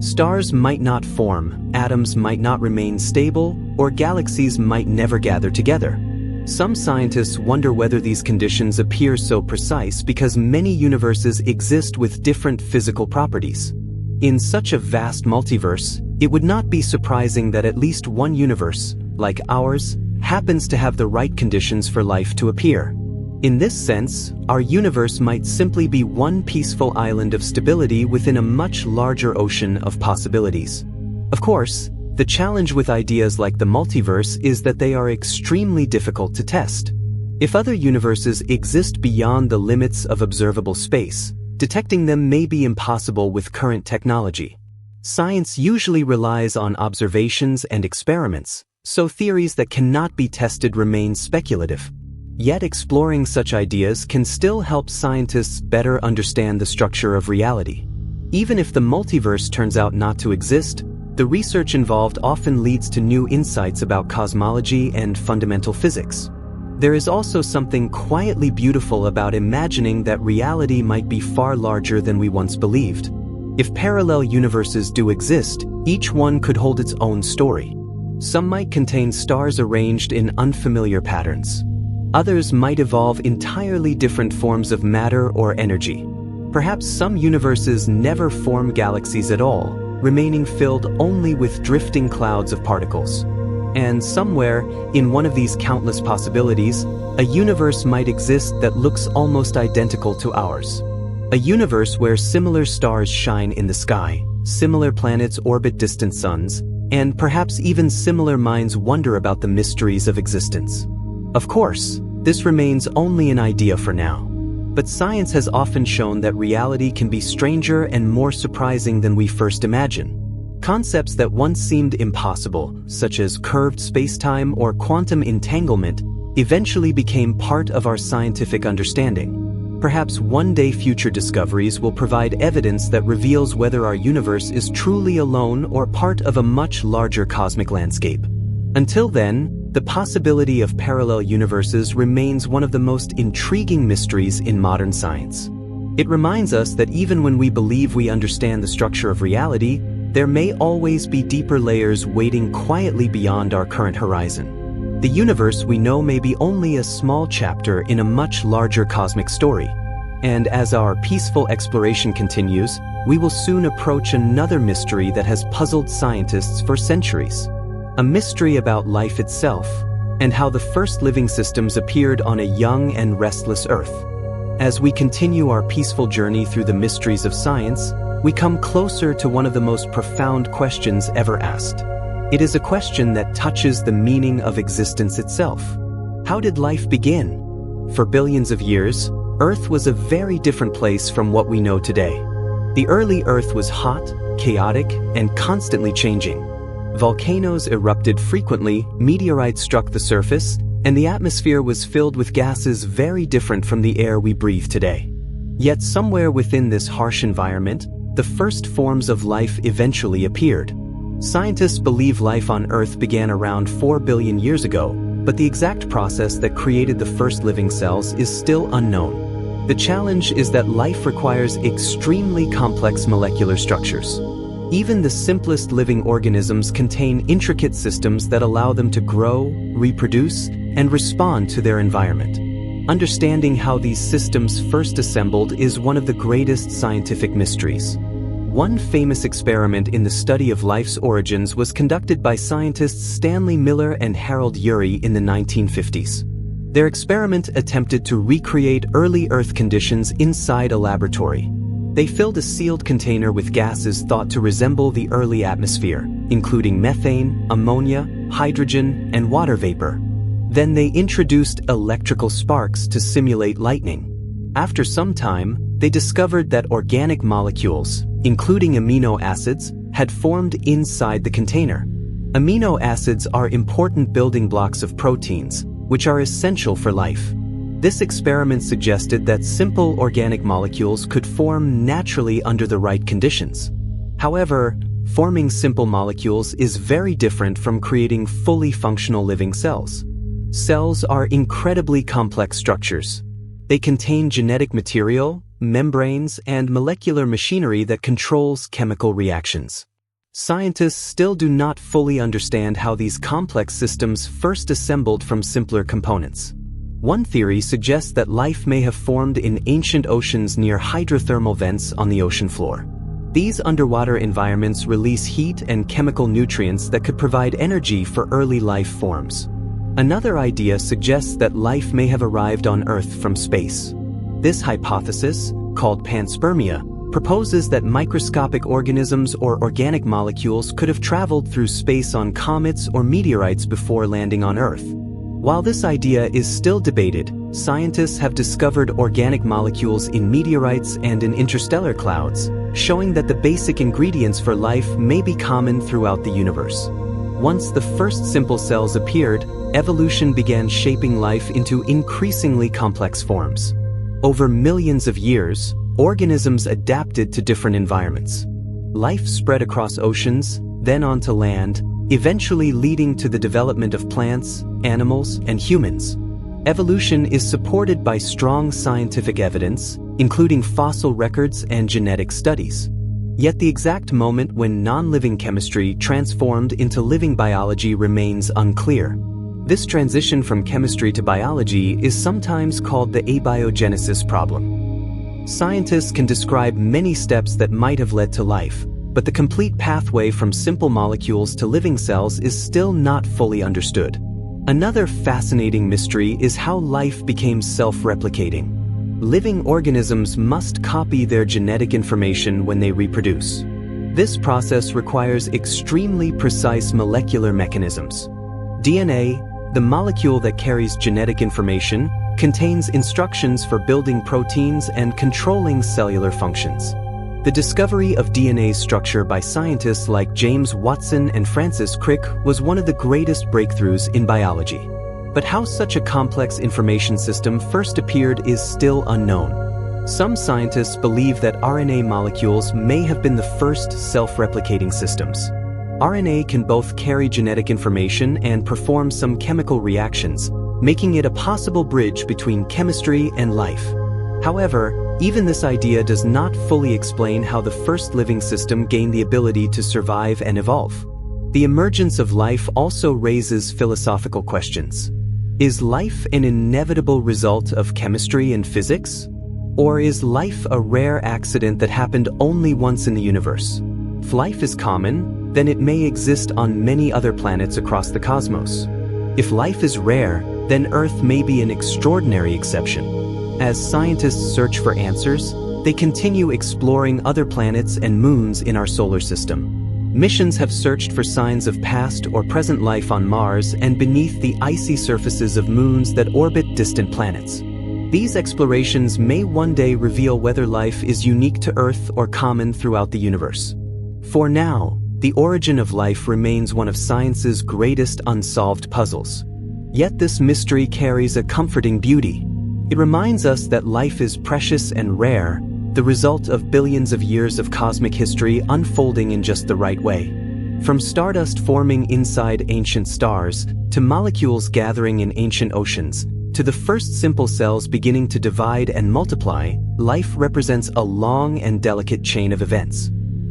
Stars might not form, atoms might not remain stable, or galaxies might never gather together. Some scientists wonder whether these conditions appear so precise because many universes exist with different physical properties. In such a vast multiverse, it would not be surprising that at least one universe, like ours, happens to have the right conditions for life to appear. In this sense, our universe might simply be one peaceful island of stability within a much larger ocean of possibilities. Of course, the challenge with ideas like the multiverse is that they are extremely difficult to test. If other universes exist beyond the limits of observable space, detecting them may be impossible with current technology. Science usually relies on observations and experiments, so theories that cannot be tested remain speculative. Yet exploring such ideas can still help scientists better understand the structure of reality. Even if the multiverse turns out not to exist, the research involved often leads to new insights about cosmology and fundamental physics. There is also something quietly beautiful about imagining that reality might be far larger than we once believed. If parallel universes do exist, each one could hold its own story. Some might contain stars arranged in unfamiliar patterns. Others might evolve entirely different forms of matter or energy. Perhaps some universes never form galaxies at all, remaining filled only with drifting clouds of particles. And somewhere, in one of these countless possibilities, a universe might exist that looks almost identical to ours. A universe where similar stars shine in the sky, similar planets orbit distant suns, and perhaps even similar minds wonder about the mysteries of existence. Of course, this remains only an idea for now. But science has often shown that reality can be stranger and more surprising than we first imagine. Concepts that once seemed impossible, such as curved spacetime or quantum entanglement, eventually became part of our scientific understanding. Perhaps one day future discoveries will provide evidence that reveals whether our universe is truly alone or part of a much larger cosmic landscape. Until then, the possibility of parallel universes remains one of the most intriguing mysteries in modern science. It reminds us that even when we believe we understand the structure of reality, there may always be deeper layers waiting quietly beyond our current horizon. The universe we know may be only a small chapter in a much larger cosmic story. And as our peaceful exploration continues, we will soon approach another mystery that has puzzled scientists for centuries. A mystery about life itself, and how the first living systems appeared on a young and restless Earth. As we continue our peaceful journey through the mysteries of science, we come closer to one of the most profound questions ever asked. It is a question that touches the meaning of existence itself. How did life begin? For billions of years, Earth was a very different place from what we know today. The early Earth was hot, chaotic, and constantly changing. Volcanoes erupted frequently, meteorites struck the surface, and the atmosphere was filled with gases very different from the air we breathe today. Yet somewhere within this harsh environment, the first forms of life eventually appeared. Scientists believe life on Earth began around 4 billion years ago, but the exact process that created the first living cells is still unknown. The challenge is that life requires extremely complex molecular structures. Even the simplest living organisms contain intricate systems that allow them to grow, reproduce, and respond to their environment. Understanding how these systems first assembled is one of the greatest scientific mysteries. One famous experiment in the study of life's origins was conducted by scientists Stanley Miller and Harold Urey in the 1950s. Their experiment attempted to recreate early Earth conditions inside a laboratory. They filled a sealed container with gases thought to resemble the early atmosphere, including methane, ammonia, hydrogen, and water vapor. Then they introduced electrical sparks to simulate lightning. After some time, they discovered that organic molecules, including amino acids, had formed inside the container. Amino acids are important building blocks of proteins, which are essential for life. This experiment suggested that simple organic molecules could form naturally under the right conditions. However, forming simple molecules is very different from creating fully functional living cells. Cells are incredibly complex structures. They contain genetic material, membranes, and molecular machinery that controls chemical reactions. Scientists still do not fully understand how these complex systems first assembled from simpler components. One theory suggests that life may have formed in ancient oceans near hydrothermal vents on the ocean floor. These underwater environments release heat and chemical nutrients that could provide energy for early life forms. Another idea suggests that life may have arrived on Earth from space. This hypothesis, called panspermia, proposes that microscopic organisms or organic molecules could have traveled through space on comets or meteorites before landing on Earth. While this idea is still debated, scientists have discovered organic molecules in meteorites and in interstellar clouds, showing that the basic ingredients for life may be common throughout the universe. Once the first simple cells appeared, evolution began shaping life into increasingly complex forms. Over millions of years, organisms adapted to different environments. Life spread across oceans, then onto land, eventually leading to the development of plants, animals, and humans. Evolution is supported by strong scientific evidence, including fossil records and genetic studies. Yet the exact moment when non-living chemistry transformed into living biology remains unclear. This transition from chemistry to biology is sometimes called the abiogenesis problem. Scientists can describe many steps that might have led to life, but the complete pathway from simple molecules to living cells is still not fully understood. Another fascinating mystery is how life became self-replicating. living organisms must copy their genetic information when they reproduce. This process requires extremely precise molecular mechanisms. DNA, the molecule that carries genetic information, contains instructions for building proteins and controlling cellular functions. The discovery of DNA's structure by scientists like James Watson and Francis Crick was one of the greatest breakthroughs in biology. But how such a complex information system first appeared is still unknown. Some scientists believe that RNA molecules may have been the first self-replicating systems. RNA can both carry genetic information and perform some chemical reactions, making it a possible bridge between chemistry and life. However, even this idea does not fully explain how the first living system gained the ability to survive and evolve. The emergence of life also raises philosophical questions. Is life an inevitable result of chemistry and physics? Or is life a rare accident that happened only once in the universe? If life is common, then it may exist on many other planets across the cosmos. If life is rare, then Earth may be an extraordinary exception. As scientists search for answers, they continue exploring other planets and moons in our solar system. Missions have searched for signs of past or present life on Mars and beneath the icy surfaces of moons that orbit distant planets. These explorations may one day reveal whether life is unique to Earth or common throughout the universe. For now, the origin of life remains one of science's greatest unsolved puzzles. Yet this mystery carries a comforting beauty. It reminds us that life is precious and rare, the result of billions of years of cosmic history unfolding in just the right way. From stardust forming inside ancient stars, to molecules gathering in ancient oceans, to the first simple cells beginning to divide and multiply, life represents a long and delicate chain of events.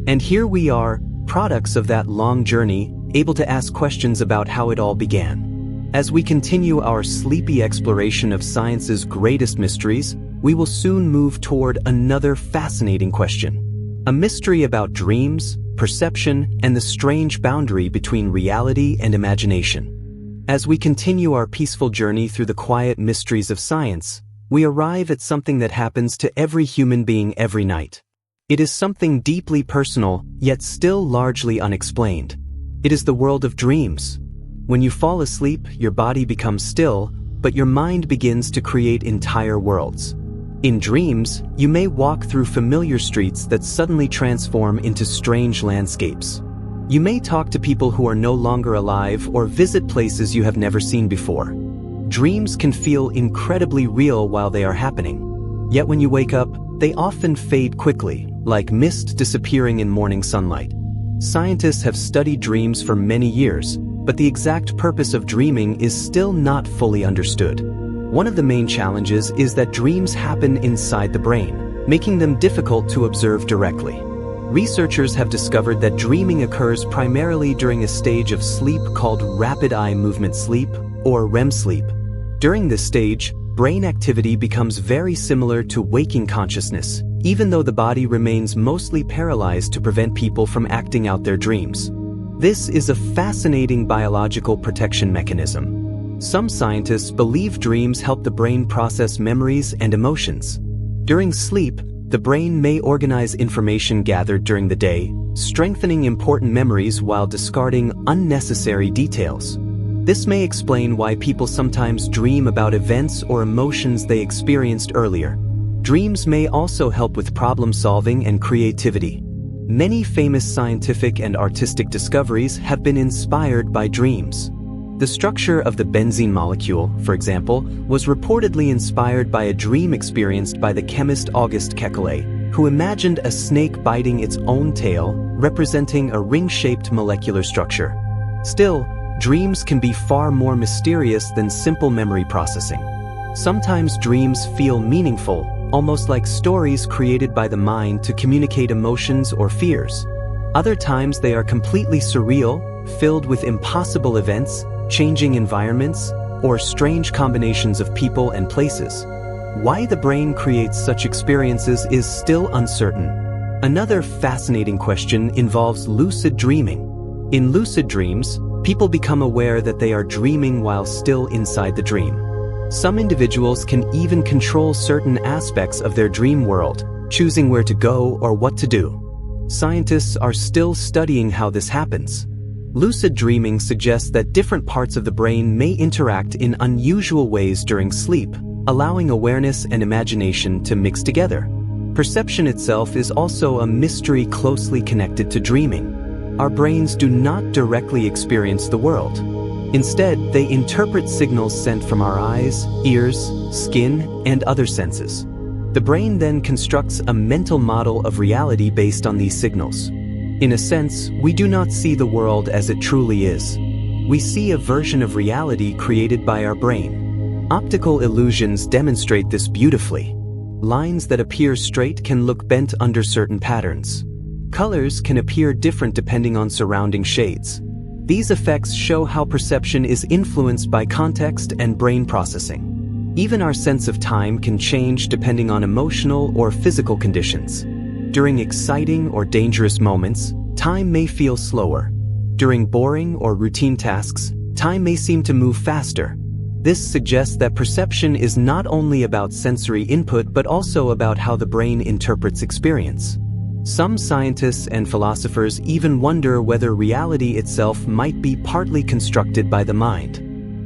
And here we are, products of that long journey, able to ask questions about how it all began. As we continue our sleepy exploration of science's greatest mysteries, we will soon move toward another fascinating question. A mystery about dreams, perception, and the strange boundary between reality and imagination. As we continue our peaceful journey through the quiet mysteries of science, we arrive at something that happens to every human being every night. It is something deeply personal, yet still largely unexplained. It is the world of dreams. When you fall asleep, your body becomes still, but your mind begins to create entire worlds. In dreams, you may walk through familiar streets that suddenly transform into strange landscapes. You may talk to people who are no longer alive or visit places you have never seen before. Dreams can feel incredibly real while they are happening. Yet when you wake up, they often fade quickly, like mist disappearing in morning sunlight. Scientists have studied dreams for many years, but the exact purpose of dreaming is still not fully understood. One of the main challenges is that dreams happen inside the brain, making them difficult to observe directly. Researchers have discovered that dreaming occurs primarily during a stage of sleep called rapid eye movement sleep, or REM sleep. During this stage, brain activity becomes very similar to waking consciousness, even though the body remains mostly paralyzed to prevent people from acting out their dreams. This is a fascinating biological protection mechanism. Some scientists believe dreams help the brain process memories and emotions. During sleep, the brain may organize information gathered during the day, strengthening important memories while discarding unnecessary details. This may explain why people sometimes dream about events or emotions they experienced earlier. Dreams may also help with problem solving and creativity. Many famous scientific and artistic discoveries have been inspired by dreams. The structure of the benzene molecule, for example, was reportedly inspired by a dream experienced by the chemist August Kekulé, who imagined a snake biting its own tail, representing a ring-shaped molecular structure. Still, dreams can be far more mysterious than simple memory processing. Sometimes dreams feel meaningful, almost like stories created by the mind to communicate emotions or fears. Other times they are completely surreal, filled with impossible events, changing environments, or strange combinations of people and places. Why the brain creates such experiences is still uncertain. Another fascinating question involves lucid dreaming. In lucid dreams, people become aware that they are dreaming while still inside the dream. Some individuals can even control certain aspects of their dream world, choosing where to go or what to do. Scientists are still studying how this happens. Lucid dreaming suggests that different parts of the brain may interact in unusual ways during sleep, allowing awareness and imagination to mix together. Perception itself is also a mystery closely connected to dreaming. Our brains do not directly experience the world. Instead, they interpret signals sent from our eyes, ears, skin, and other senses. The brain then constructs a mental model of reality based on these signals. In a sense, we do not see the world as it truly is. We see a version of reality created by our brain. Optical illusions demonstrate this beautifully. Lines that appear straight can look bent under certain patterns. Colors can appear different depending on surrounding shades. These effects show how perception is influenced by context and brain processing. Even our sense of time can change depending on emotional or physical conditions. During exciting or dangerous moments, time may feel slower. During boring or routine tasks, time may seem to move faster. This suggests that perception is not only about sensory input but also about how the brain interprets experience. Some scientists and philosophers even wonder whether reality itself might be partly constructed by the mind.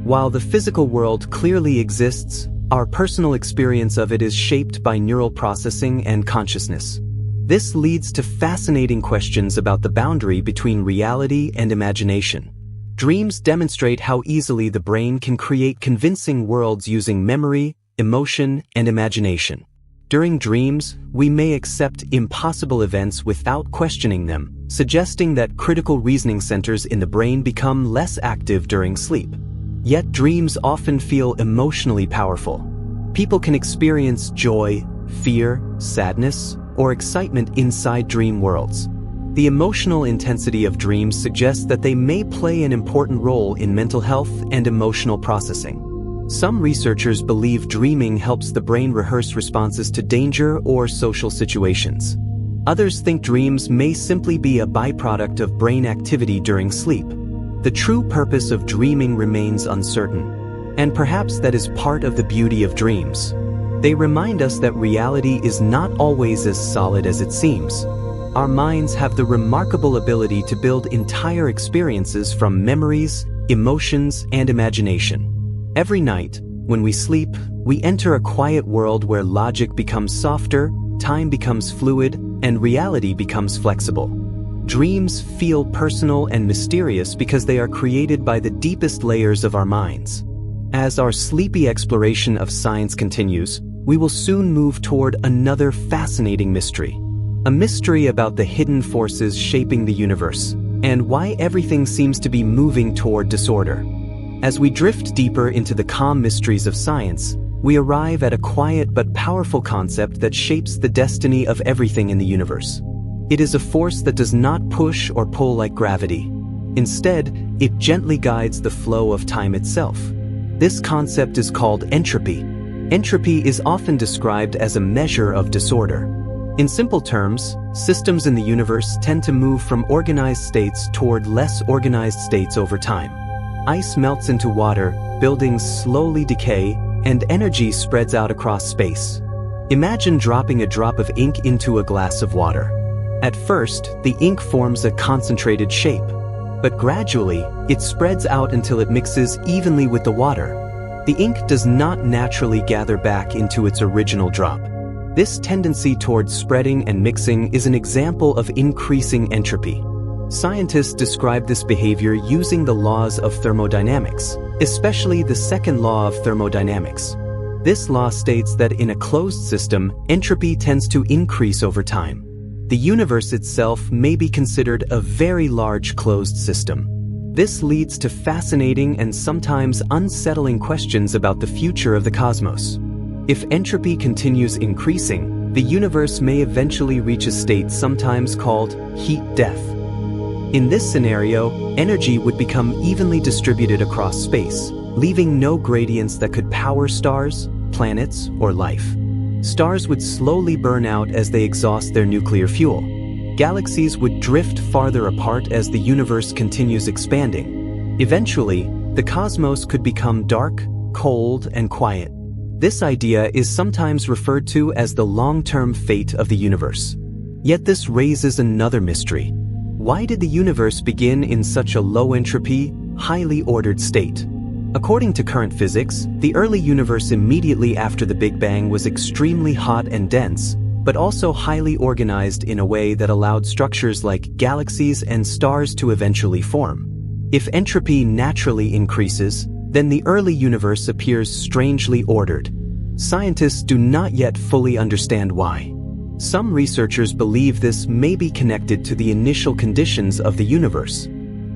While the physical world clearly exists, our personal experience of it is shaped by neural processing and consciousness. This leads to fascinating questions about the boundary between reality and imagination. Dreams demonstrate how easily the brain can create convincing worlds using memory, emotion, and imagination. During dreams, we may accept impossible events without questioning them, suggesting that critical reasoning centers in the brain become less active during sleep. Yet dreams often feel emotionally powerful. People can experience joy, fear, sadness, or excitement inside dream worlds. The emotional intensity of dreams suggests that they may play an important role in mental health and emotional processing. Some researchers believe dreaming helps the brain rehearse responses to danger or social situations. Others think dreams may simply be a byproduct of brain activity during sleep. The true purpose of dreaming remains uncertain, and perhaps that is part of the beauty of dreams. They remind us that reality is not always as solid as it seems. Our minds have the remarkable ability to build entire experiences from memories, emotions, and imagination. Every night, when we sleep, we enter a quiet world where logic becomes softer, time becomes fluid, and reality becomes flexible. Dreams feel personal and mysterious because they are created by the deepest layers of our minds. As our sleepy exploration of science continues, we will soon move toward another fascinating mystery. A mystery about the hidden forces shaping the universe, and why everything seems to be moving toward disorder. As we drift deeper into the calm mysteries of science, we arrive at a quiet but powerful concept that shapes the destiny of everything in the universe. It is a force that does not push or pull like gravity. Instead, it gently guides the flow of time itself. This concept is called entropy. Entropy is often described as a measure of disorder. In simple terms, systems in the universe tend to move from organized states toward less organized states over time. Ice melts into water, buildings slowly decay, and energy spreads out across space. Imagine dropping a drop of ink into a glass of water. At first, the ink forms a concentrated shape, but gradually, it spreads out until it mixes evenly with the water. The ink does not naturally gather back into its original drop. This tendency towards spreading and mixing is an example of increasing entropy. Scientists describe this behavior using the laws of thermodynamics, especially the second law of thermodynamics. This law states that in a closed system, entropy tends to increase over time. The universe itself may be considered a very large closed system. This leads to fascinating and sometimes unsettling questions about the future of the cosmos. If entropy continues increasing, the universe may eventually reach a state sometimes called heat death. In this scenario, energy would become evenly distributed across space, leaving no gradients that could power stars, planets, or life. Stars would slowly burn out as they exhaust their nuclear fuel. Galaxies would drift farther apart as the universe continues expanding. Eventually, the cosmos could become dark, cold, and quiet. This idea is sometimes referred to as the long-term fate of the universe. Yet this raises another mystery. Why did the universe begin in such a low-entropy, highly ordered state? According to current physics, the early universe immediately after the Big Bang was extremely hot and dense, but also highly organized in a way that allowed structures like galaxies and stars to eventually form. If entropy naturally increases, then the early universe appears strangely ordered. Scientists do not yet fully understand why. Some researchers believe this may be connected to the initial conditions of the universe.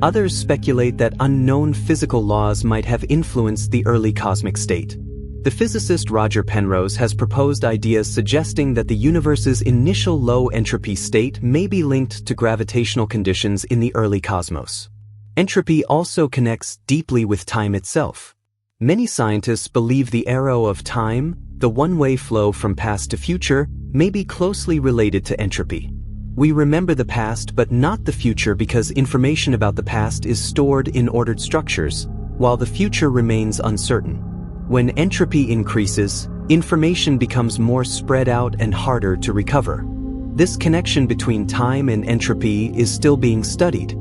Others speculate that unknown physical laws might have influenced the early cosmic state. The physicist Roger Penrose has proposed ideas suggesting that the universe's initial low-entropy state may be linked to gravitational conditions in the early cosmos. Entropy also connects deeply with time itself. Many scientists believe the arrow of time, the one-way flow from past to future, may be closely related to entropy. We remember the past but not the future because information about the past is stored in ordered structures, while the future remains uncertain. When entropy increases, information becomes more spread out and harder to recover. This connection between time and entropy is still being studied.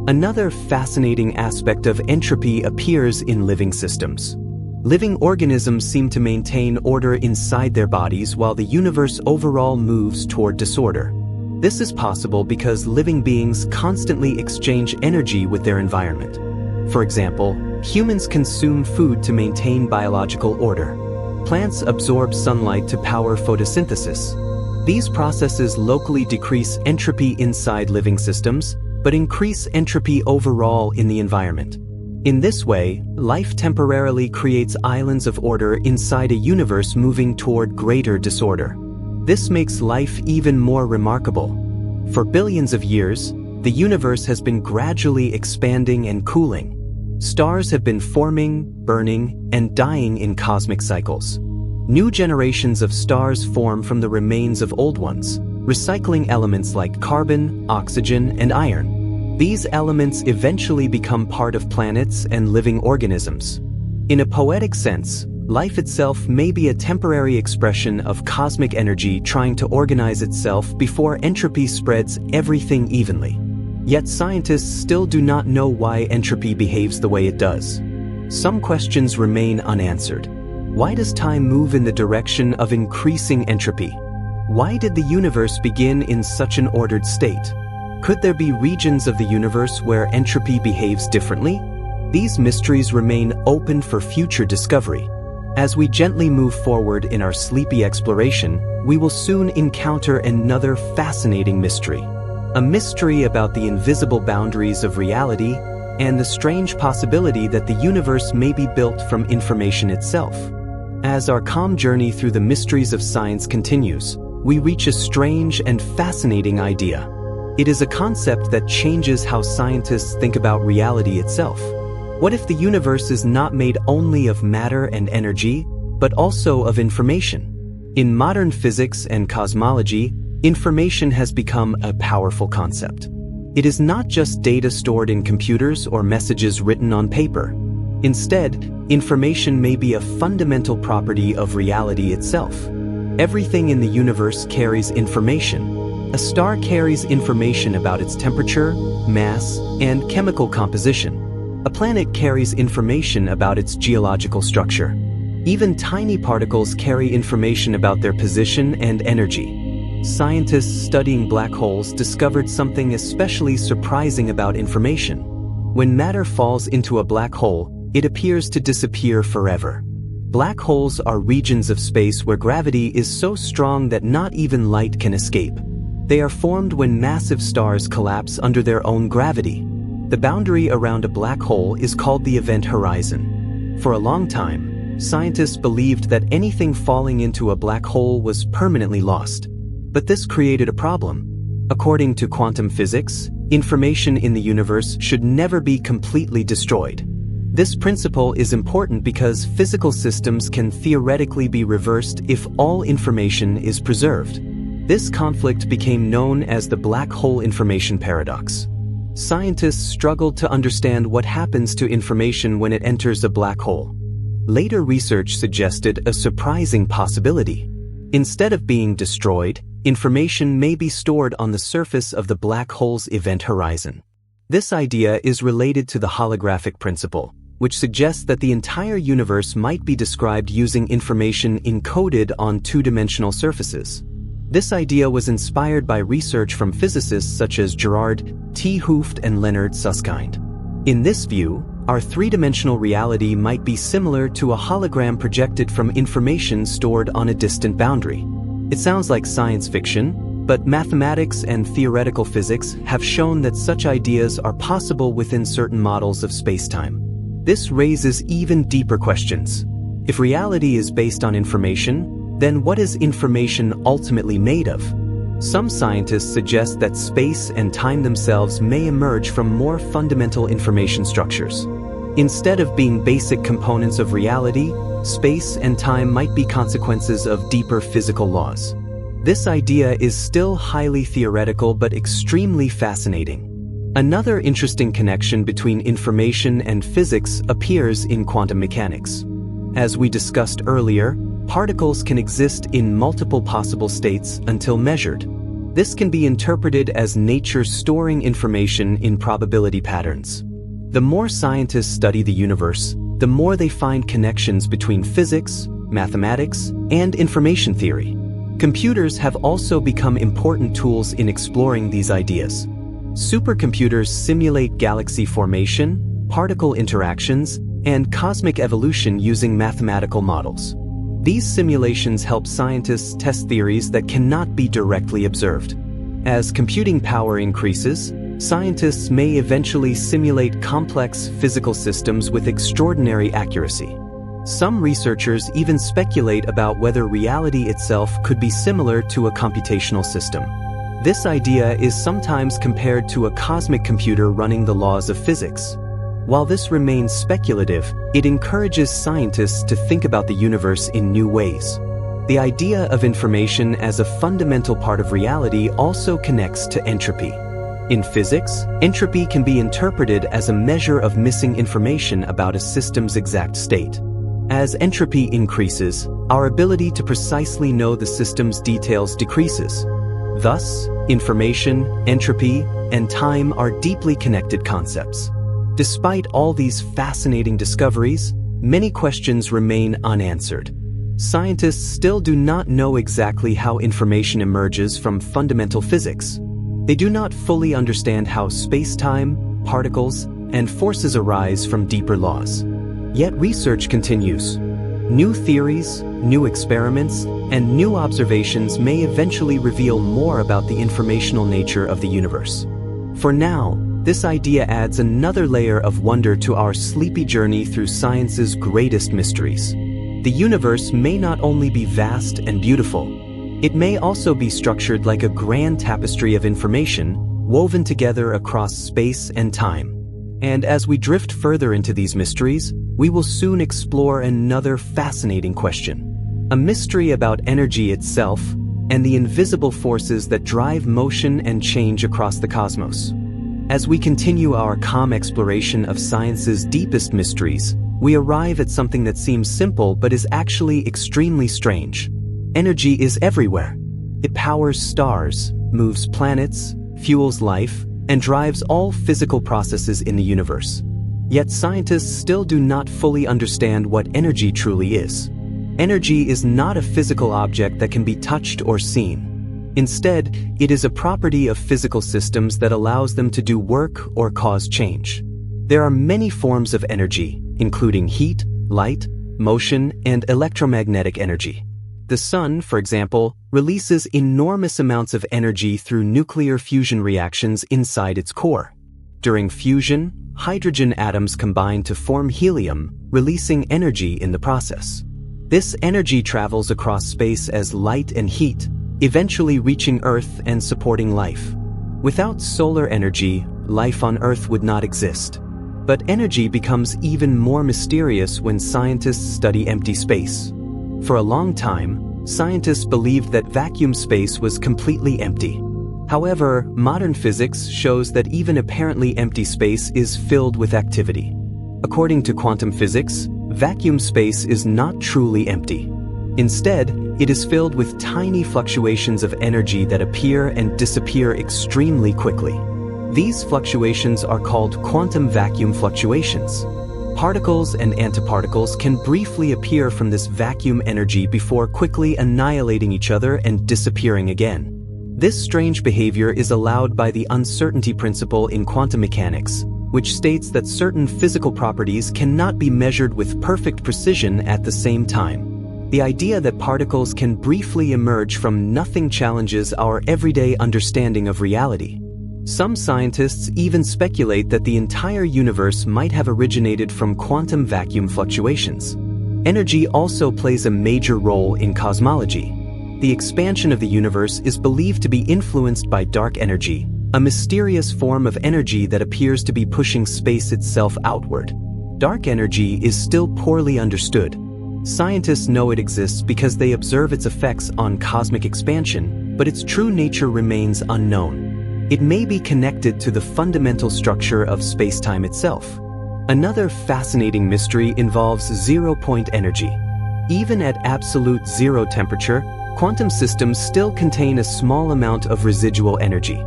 Another fascinating aspect of entropy appears in living systems. Living organisms seem to maintain order inside their bodies while the universe overall moves toward disorder. This is possible because living beings constantly exchange energy with their environment. For example, humans consume food to maintain biological order. Plants absorb sunlight to power photosynthesis. These processes locally decrease entropy inside living systems, but increase entropy overall in the environment. In this way, life temporarily creates islands of order inside a universe moving toward greater disorder. This makes life even more remarkable. For billions of years, the universe has been gradually expanding and cooling. Stars have been forming, burning, and dying in cosmic cycles. New generations of stars form from the remains of old ones, recycling elements like carbon, oxygen, and iron. These elements eventually become part of planets and living organisms. In a poetic sense, life itself may be a temporary expression of cosmic energy trying to organize itself before entropy spreads everything evenly. Yet scientists still do not know why entropy behaves the way it does. Some questions remain unanswered. Why does time move in the direction of increasing entropy? Why did the universe begin in such an ordered state? Could there be regions of the universe where entropy behaves differently? These mysteries remain open for future discovery. As we gently move forward in our sleepy exploration, we will soon encounter another fascinating mystery. A mystery about the invisible boundaries of reality and the strange possibility that the universe may be built from information itself. As our calm journey through the mysteries of science continues, we reach a strange and fascinating idea. It is a concept that changes how scientists think about reality itself. What if the universe is not made only of matter and energy, but also of information? In modern physics and cosmology, information has become a powerful concept. It is not just data stored in computers or messages written on paper. Instead, information may be a fundamental property of reality itself. Everything in the universe carries information. A star carries information about its temperature, mass, and chemical composition. A planet carries information about its geological structure. Even tiny particles carry information about their position and energy. Scientists studying black holes discovered something especially surprising about information. When matter falls into a black hole, it appears to disappear forever. Black holes are regions of space where gravity is so strong that not even light can escape. They are formed when massive stars collapse under their own gravity. The boundary around a black hole is called the event horizon. For a long time, scientists believed that anything falling into a black hole was permanently lost. But this created a problem. According to quantum physics, information in the universe should never be completely destroyed. This principle is important because physical systems can theoretically be reversed if all information is preserved. This conflict became known as the black hole information paradox. Scientists struggled to understand what happens to information when it enters a black hole. later research suggested a surprising possibility. Instead of being destroyed, information may be stored on the surface of the black hole's event horizon. This idea is related to the holographic principle, which suggests that the entire universe might be described using information encoded on two-dimensional surfaces. This idea was inspired by research from physicists such as Gerard T. Hooft and Leonard Susskind. In this view, our three-dimensional reality might be similar to a hologram projected from information stored on a distant boundary. It sounds like science fiction, but mathematics and theoretical physics have shown that such ideas are possible within certain models of spacetime. This raises even deeper questions. If reality is based on information, then what is information ultimately made of? Some scientists suggest that space and time themselves may emerge from more fundamental information structures. Instead of being basic components of reality, space and time might be consequences of deeper physical laws. This idea is still highly theoretical but extremely fascinating. Another interesting connection between information and physics appears in quantum mechanics. As we discussed earlier, particles can exist in multiple possible states until measured. This can be interpreted as nature storing information in probability patterns. The more scientists study the universe, the more they find connections between physics, mathematics, and information theory. Computers have also become important tools in exploring these ideas. Supercomputers simulate galaxy formation, particle interactions, and cosmic evolution using mathematical models. These simulations help scientists test theories that cannot be directly observed. As computing power increases, scientists may eventually simulate complex physical systems with extraordinary accuracy. Some researchers even speculate about whether reality itself could be similar to a computational system. This idea is sometimes compared to a cosmic computer running the laws of physics. While this remains speculative, it encourages scientists to think about the universe in new ways. The idea of information as a fundamental part of reality also connects to entropy. In physics, entropy can be interpreted as a measure of missing information about a system's exact state. As entropy increases, our ability to precisely know the system's details decreases. Thus, information, entropy, and time are deeply connected concepts. Despite all these fascinating discoveries, many questions remain unanswered. Scientists still do not know exactly how information emerges from fundamental physics. They do not fully understand how space-time, particles, and forces arise from deeper laws. Yet research continues. New theories, new experiments, and new observations may eventually reveal more about the informational nature of the universe. For now, this idea adds another layer of wonder to our sleepy journey through science's greatest mysteries. The universe may not only be vast and beautiful, it may also be structured like a grand tapestry of information woven together across space and time. And as we drift further into these mysteries, we will soon explore another fascinating question: a mystery about energy itself and the invisible forces that drive motion and change across the cosmos. As we continue our calm exploration of science's deepest mysteries, we arrive at something that seems simple but is actually extremely strange. Energy is everywhere. It powers stars, moves planets, fuels life, and drives all physical processes in the universe. Yet scientists still do not fully understand what energy truly is. Energy is not a physical object that can be touched or seen. Instead, it is a property of physical systems that allows them to do work or cause change. There are many forms of energy, including heat, light, motion, and electromagnetic energy. The sun, for example, releases enormous amounts of energy through nuclear fusion reactions inside its core. During fusion, hydrogen atoms combine to form helium, releasing energy in the process. This energy travels across space as light and heat, eventually reaching Earth and supporting life. Without solar energy, life on Earth would not exist. But energy becomes even more mysterious when scientists study empty space. For a long time, scientists believed that vacuum space was completely empty. However, modern physics shows that even apparently empty space is filled with activity. According to quantum physics, vacuum space is not truly empty. Instead, it is filled with tiny fluctuations of energy that appear and disappear extremely quickly. These fluctuations are called quantum vacuum fluctuations. Particles and antiparticles can briefly appear from this vacuum energy before quickly annihilating each other and disappearing again. This strange behavior is allowed by the uncertainty principle in quantum mechanics, which states that certain physical properties cannot be measured with perfect precision at the same time. The idea that particles can briefly emerge from nothing challenges our everyday understanding of reality. Some scientists even speculate that the entire universe might have originated from quantum vacuum fluctuations. Energy also plays a major role in cosmology. The expansion of the universe is believed to be influenced by dark energy, a mysterious form of energy that appears to be pushing space itself outward. Dark energy is still poorly understood. Scientists know it exists because they observe its effects on cosmic expansion, but its true nature remains unknown. It may be connected to the fundamental structure of space-time itself. Another fascinating mystery involves zero-point energy. Even at absolute zero temperature, quantum systems still contain a small amount of residual energy.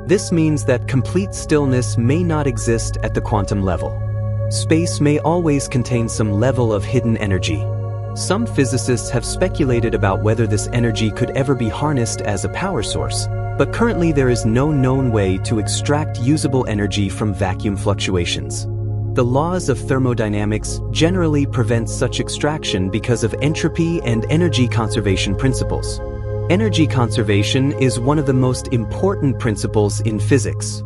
This means that complete stillness may not exist at the quantum level. Space may always contain some level of hidden energy. Some physicists have speculated about whether this energy could ever be harnessed as a power source, but currently there is no known way to extract usable energy from vacuum fluctuations. The laws of thermodynamics generally prevent such extraction because of entropy and energy conservation principles. Energy conservation is one of the most important principles in physics.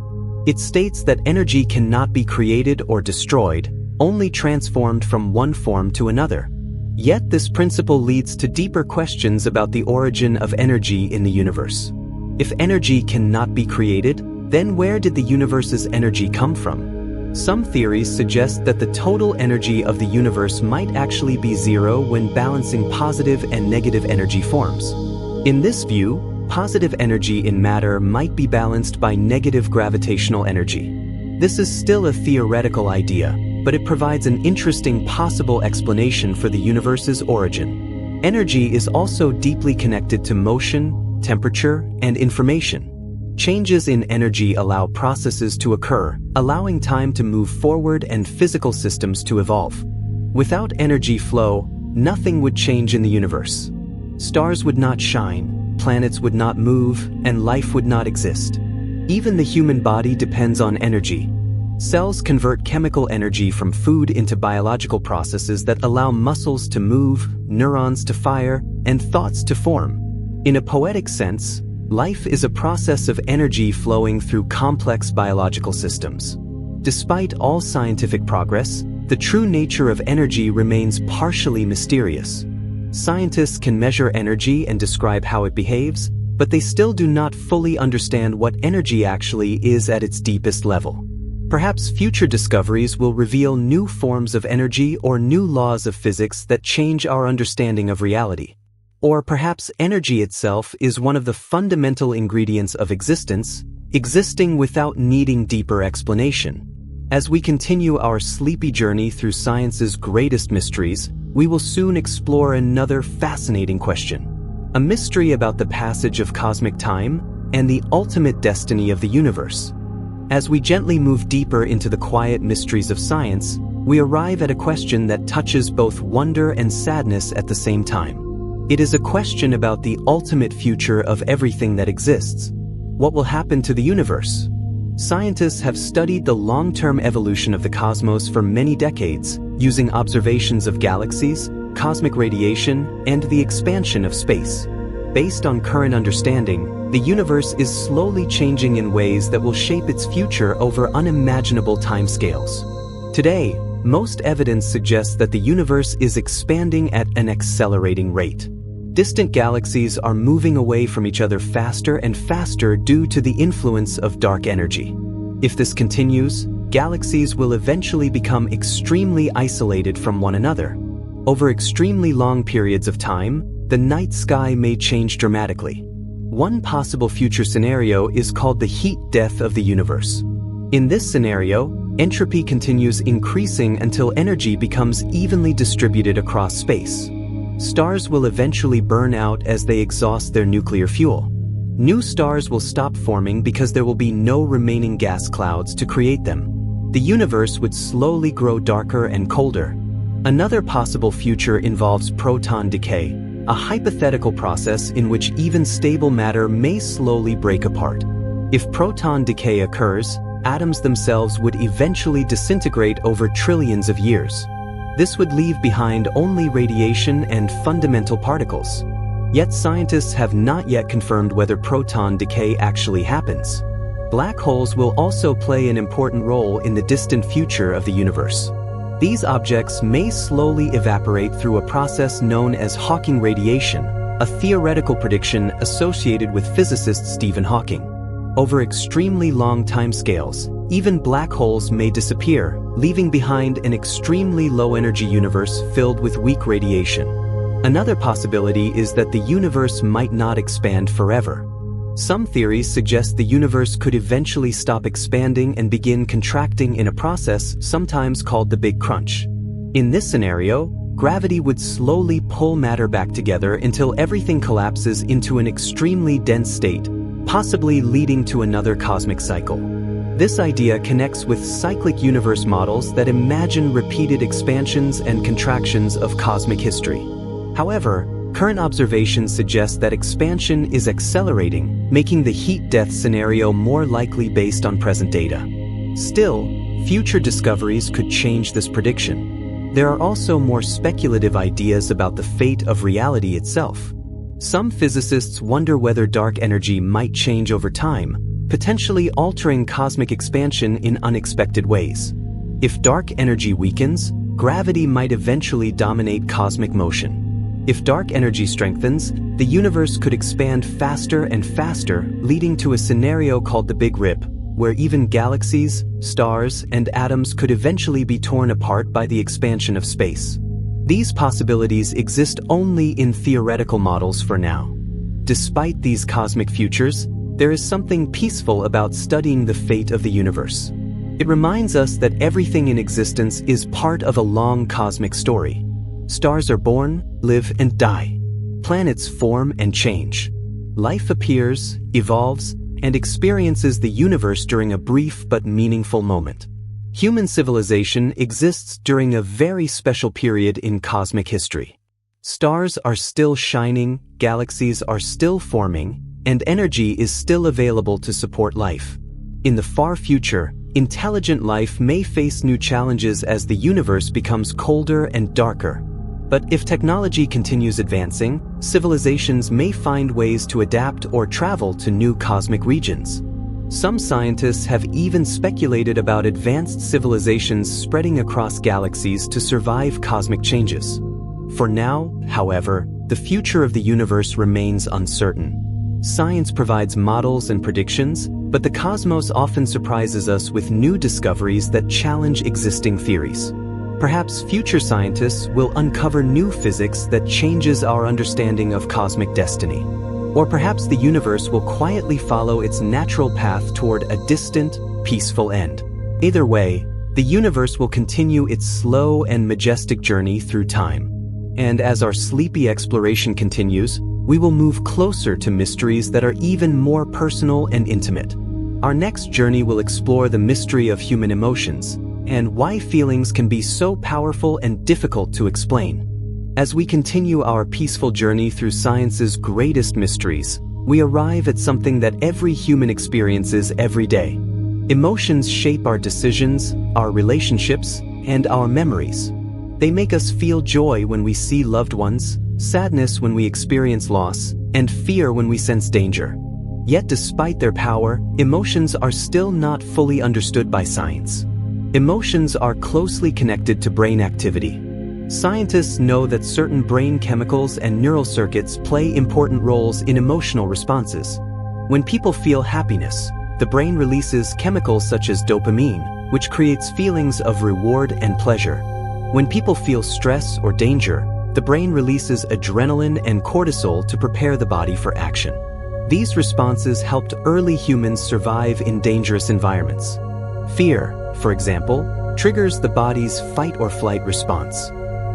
It states that energy cannot be created or destroyed, only transformed from one form to another. Yet this principle leads to deeper questions about the origin of energy in the universe. If energy cannot be created, then where did the universe's energy come from? Some theories suggest that the total energy of the universe might actually be zero when balancing positive and negative energy forms. In this view, positive energy in matter might be balanced by negative gravitational energy. This is still a theoretical idea, but it provides an interesting possible explanation for the universe's origin. Energy is also deeply connected to motion, temperature, and information. Changes in energy allow processes to occur, allowing time to move forward and physical systems to evolve. Without energy flow, nothing would change in the universe. Stars would not shine, planets would not move, and life would not exist. Even the human body depends on energy. Cells convert chemical energy from food into biological processes that allow muscles to move, neurons to fire, and thoughts to form. In a poetic sense, life is a process of energy flowing through complex biological systems. Despite all scientific progress, the true nature of energy remains partially mysterious. Scientists can measure energy and describe how it behaves, but they still do not fully understand what energy actually is at its deepest level. Perhaps future discoveries will reveal new forms of energy or new laws of physics that change our understanding of reality. Or perhaps energy itself is one of the fundamental ingredients of existence, existing without needing deeper explanation. As we continue our sleepy journey through science's greatest mysteries, we will soon explore another fascinating question. A mystery about the passage of cosmic time and the ultimate destiny of the universe. As we gently move deeper into the quiet mysteries of science, we arrive at a question that touches both wonder and sadness at the same time. It is a question about the ultimate future of everything that exists. What will happen to the universe? Scientists have studied the long-term evolution of the cosmos for many decades, using observations of galaxies, cosmic radiation, and the expansion of space. Based on current understanding, the universe is slowly changing in ways that will shape its future over unimaginable timescales. Today, most evidence suggests that the universe is expanding at an accelerating rate. Distant galaxies are moving away from each other faster and faster due to the influence of dark energy. If this continues, galaxies will eventually become extremely isolated from one another. Over extremely long periods of time, the night sky may change dramatically. One possible future scenario is called the heat death of the universe. In this scenario, Entropy continues increasing until energy becomes evenly distributed across space. Stars will eventually burn out as they exhaust their nuclear fuel. New stars will stop forming because there will be no remaining gas clouds to create them. The universe would slowly grow darker and colder. Another possible future involves proton decay, a hypothetical process in which even stable matter may slowly break apart. If proton decay occurs, atoms themselves would eventually disintegrate over trillions of years. This would leave behind only radiation and fundamental particles. Yet scientists have not yet confirmed whether proton decay actually happens. Black holes will also play an important role in the distant future of the universe. These objects may slowly evaporate through a process known as Hawking radiation, a theoretical prediction associated with physicist Stephen Hawking. Over extremely long timescales, even black holes may disappear, leaving behind an extremely low-energy universe filled with weak radiation. Another possibility is that the universe might not expand forever. Some theories suggest the universe could eventually stop expanding and begin contracting in a process sometimes called the Big Crunch. In this scenario, gravity would slowly pull matter back together until everything collapses into an extremely dense state, possibly leading to another cosmic cycle. This idea connects with cyclic universe models that imagine repeated expansions and contractions of cosmic history. However, current observations suggest that expansion is accelerating, making the heat death scenario more likely based on present data. Still, future discoveries could change this prediction. There are also more speculative ideas about the fate of reality itself. Some physicists wonder whether dark energy might change over time, potentially altering cosmic expansion in unexpected ways. If dark energy weakens, gravity might eventually dominate cosmic motion. If dark energy strengthens, the universe could expand faster and faster, leading to a scenario called the Big Rip, where even galaxies, stars, and atoms could eventually be torn apart by the expansion of space. These possibilities exist only in theoretical models for now. Despite these cosmic futures, there is something peaceful about studying the fate of the universe. It reminds us that everything in existence is part of a long cosmic story. Stars are born, live, and die. Planets form and change. Life appears, evolves, and experiences the universe during a brief but meaningful moment. Human civilization exists during a very special period in cosmic history. Stars are still shining, galaxies are still forming, and energy is still available to support life. In the far future, intelligent life may face new challenges as the universe becomes colder and darker. But if technology continues advancing, civilizations may find ways to adapt or travel to new cosmic regions. Some scientists have even speculated about advanced civilizations spreading across galaxies to survive cosmic changes. For now, however, the future of the universe remains uncertain. Science provides models and predictions, but the cosmos often surprises us with new discoveries that challenge existing theories. Perhaps future scientists will uncover new physics that changes our understanding of cosmic destiny. Or perhaps the universe will quietly follow its natural path toward a distant, peaceful end. Either way, the universe will continue its slow and majestic journey through time. And as our sleepy exploration continues, we will move closer to mysteries that are even more personal and intimate. Our next journey will explore the mystery of human emotions, and why feelings can be so powerful and difficult to explain. As we continue our peaceful journey through science's greatest mysteries, we arrive at something that every human experiences every day. Emotions shape our decisions, our relationships, and our memories. They make us feel joy when we see loved ones, sadness when we experience loss, and fear when we sense danger. Yet despite their power, emotions are still not fully understood by science. Emotions are closely connected to brain activity. Scientists know that certain brain chemicals and neural circuits play important roles in emotional responses. When people feel happiness, the brain releases chemicals such as dopamine, which creates feelings of reward and pleasure. When people feel stress or danger, the brain releases adrenaline and cortisol to prepare the body for action. These responses helped early humans survive in dangerous environments. Fear, for example, triggers the body's fight or flight response.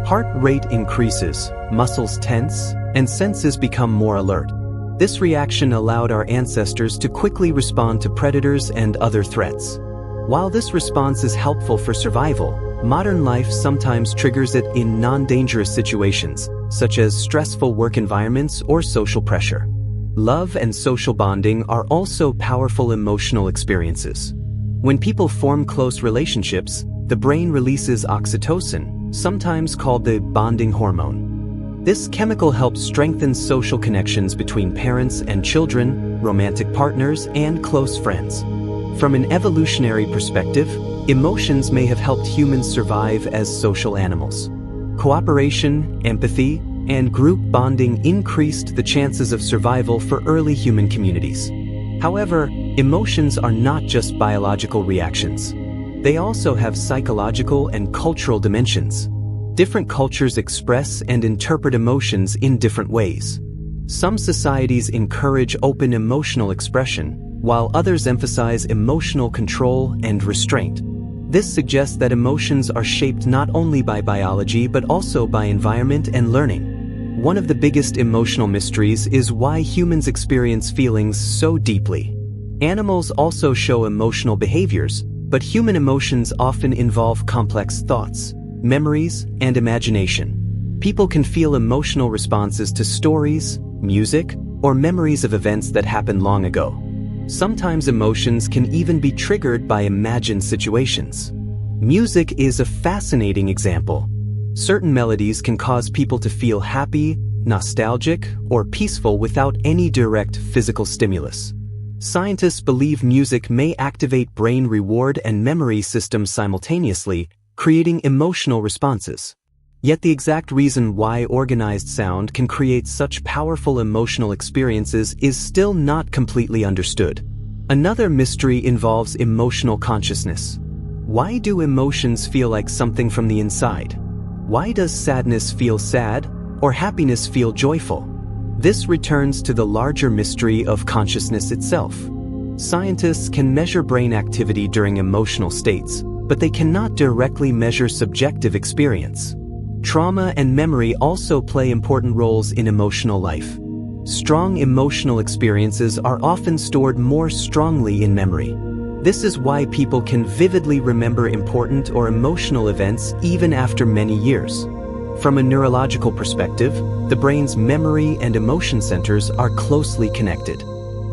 Heart rate increases, muscles tense, and senses become more alert. This reaction allowed our ancestors to quickly respond to predators and other threats. While this response is helpful for survival, modern life sometimes triggers it in non-dangerous situations, such as stressful work environments or social pressure. Love and social bonding are also powerful emotional experiences. When people form close relationships, the brain releases oxytocin, sometimes called the bonding hormone. This chemical helps strengthen social connections between parents and children, romantic partners, and close friends. From an evolutionary perspective, emotions may have helped humans survive as social animals. Cooperation, empathy, and group bonding increased the chances of survival for early human communities. However, emotions are not just biological reactions. They also have psychological and cultural dimensions. Different cultures express and interpret emotions in different ways. Some societies encourage open emotional expression, while others emphasize emotional control and restraint. This suggests that emotions are shaped not only by biology but also by environment and learning. One of the biggest emotional mysteries is why humans experience feelings so deeply. Animals also show emotional behaviors, but human emotions often involve complex thoughts, memories, and imagination. People can feel emotional responses to stories, music, or memories of events that happened long ago. Sometimes emotions can even be triggered by imagined situations. Music is a fascinating example. Certain melodies can cause people to feel happy, nostalgic, or peaceful without any direct physical stimulus. Scientists believe music may activate brain reward and memory systems simultaneously, creating emotional responses. Yet the exact reason why organized sound can create such powerful emotional experiences is still not completely understood. Another mystery involves emotional consciousness. Why do emotions feel like something from the inside? Why does sadness feel sad, or happiness feel joyful? This returns to the larger mystery of consciousness itself. Scientists can measure brain activity during emotional states, but they cannot directly measure subjective experience. Trauma and memory also play important roles in emotional life. Strong emotional experiences are often stored more strongly in memory. This is why people can vividly remember important or emotional events even after many years. From a neurological perspective, the brain's memory and emotion centers are closely connected.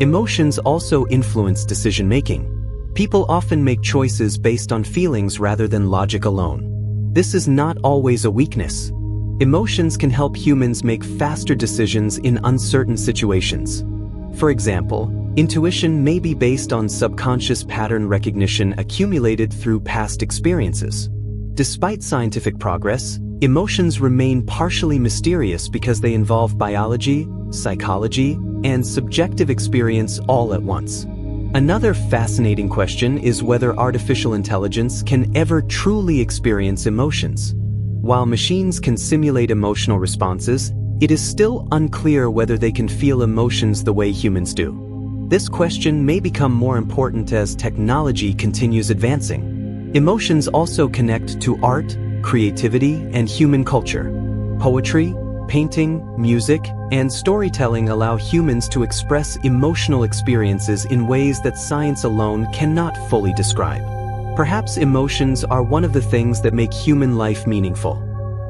Emotions also influence decision-making. People often make choices based on feelings rather than logic alone. This is not always a weakness. Emotions can help humans make faster decisions in uncertain situations. For example, intuition may be based on subconscious pattern recognition accumulated through past experiences. Despite scientific progress, emotions remain partially mysterious because they involve biology, psychology, and subjective experience all at once. Another fascinating question is whether artificial intelligence can ever truly experience emotions. While machines can simulate emotional responses, it is still unclear whether they can feel emotions the way humans do. This question may become more important as technology continues advancing. Emotions also connect to art, creativity, and human culture. Poetry, painting, music, and storytelling allow humans to express emotional experiences in ways that science alone cannot fully describe. Perhaps emotions are one of the things that make human life meaningful.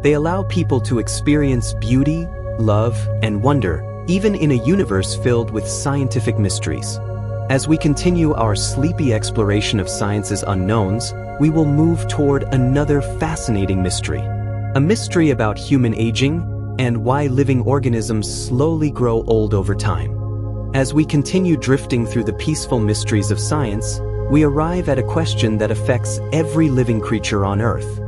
They allow people to experience beauty, love, and wonder, even in a universe filled with scientific mysteries. As we continue our sleepy exploration of science's unknowns, we will move toward another fascinating mystery. A mystery about human aging and why living organisms slowly grow old over time. As we continue drifting through the peaceful mysteries of science, we arrive at a question that affects every living creature on Earth.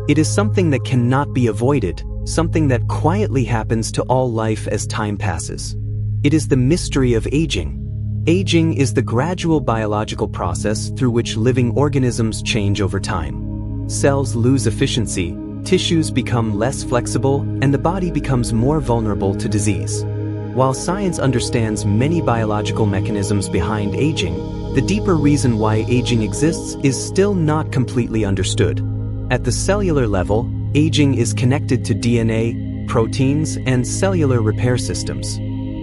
It is something that cannot be avoided, something that quietly happens to all life as time passes. It is the mystery of aging. Aging is the gradual biological process through which living organisms change over time. Cells lose efficiency, tissues become less flexible, and the body becomes more vulnerable to disease. While science understands many biological mechanisms behind aging, the deeper reason why aging exists is still not completely understood. At the cellular level, aging is connected to DNA, proteins, and cellular repair systems.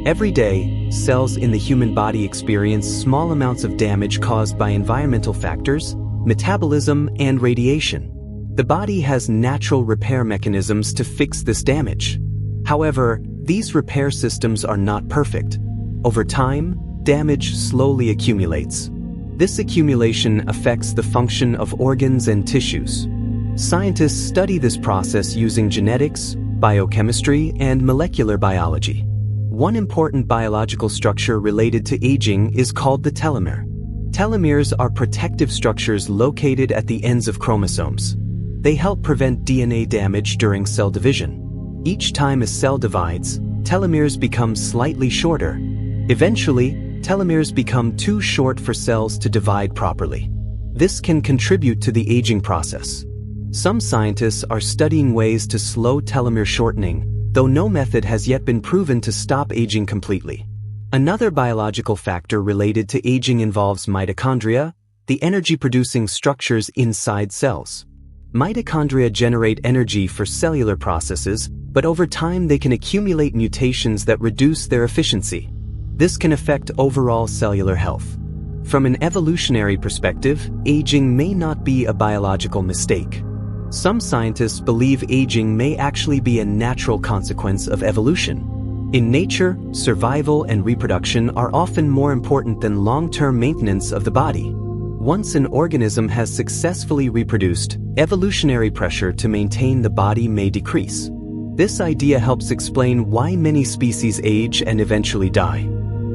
Every day, cells in the human body experience small amounts of damage caused by environmental factors, metabolism, and radiation. The body has natural repair mechanisms to fix this damage. However, these repair systems are not perfect. Over time, damage slowly accumulates. This accumulation affects the function of organs and tissues. Scientists study this process using genetics, biochemistry, and molecular biology. One important biological structure related to aging is called the telomere. Telomeres are protective structures located at the ends of chromosomes. They help prevent DNA damage during cell division. Each time a cell divides, telomeres become slightly shorter. Eventually, telomeres become too short for cells to divide properly. This can contribute to the aging process. Some scientists are studying ways to slow telomere shortening, though no method has yet been proven to stop aging completely. Another biological factor related to aging involves mitochondria, the energy-producing structures inside cells. Mitochondria generate energy for cellular processes, but over time they can accumulate mutations that reduce their efficiency. This can affect overall cellular health. From an evolutionary perspective, aging may not be a biological mistake. Some scientists believe aging may actually be a natural consequence of evolution. In nature, survival and reproduction are often more important than long-term maintenance of the body. Once an organism has successfully reproduced, evolutionary pressure to maintain the body may decrease. This idea helps explain why many species age and eventually die.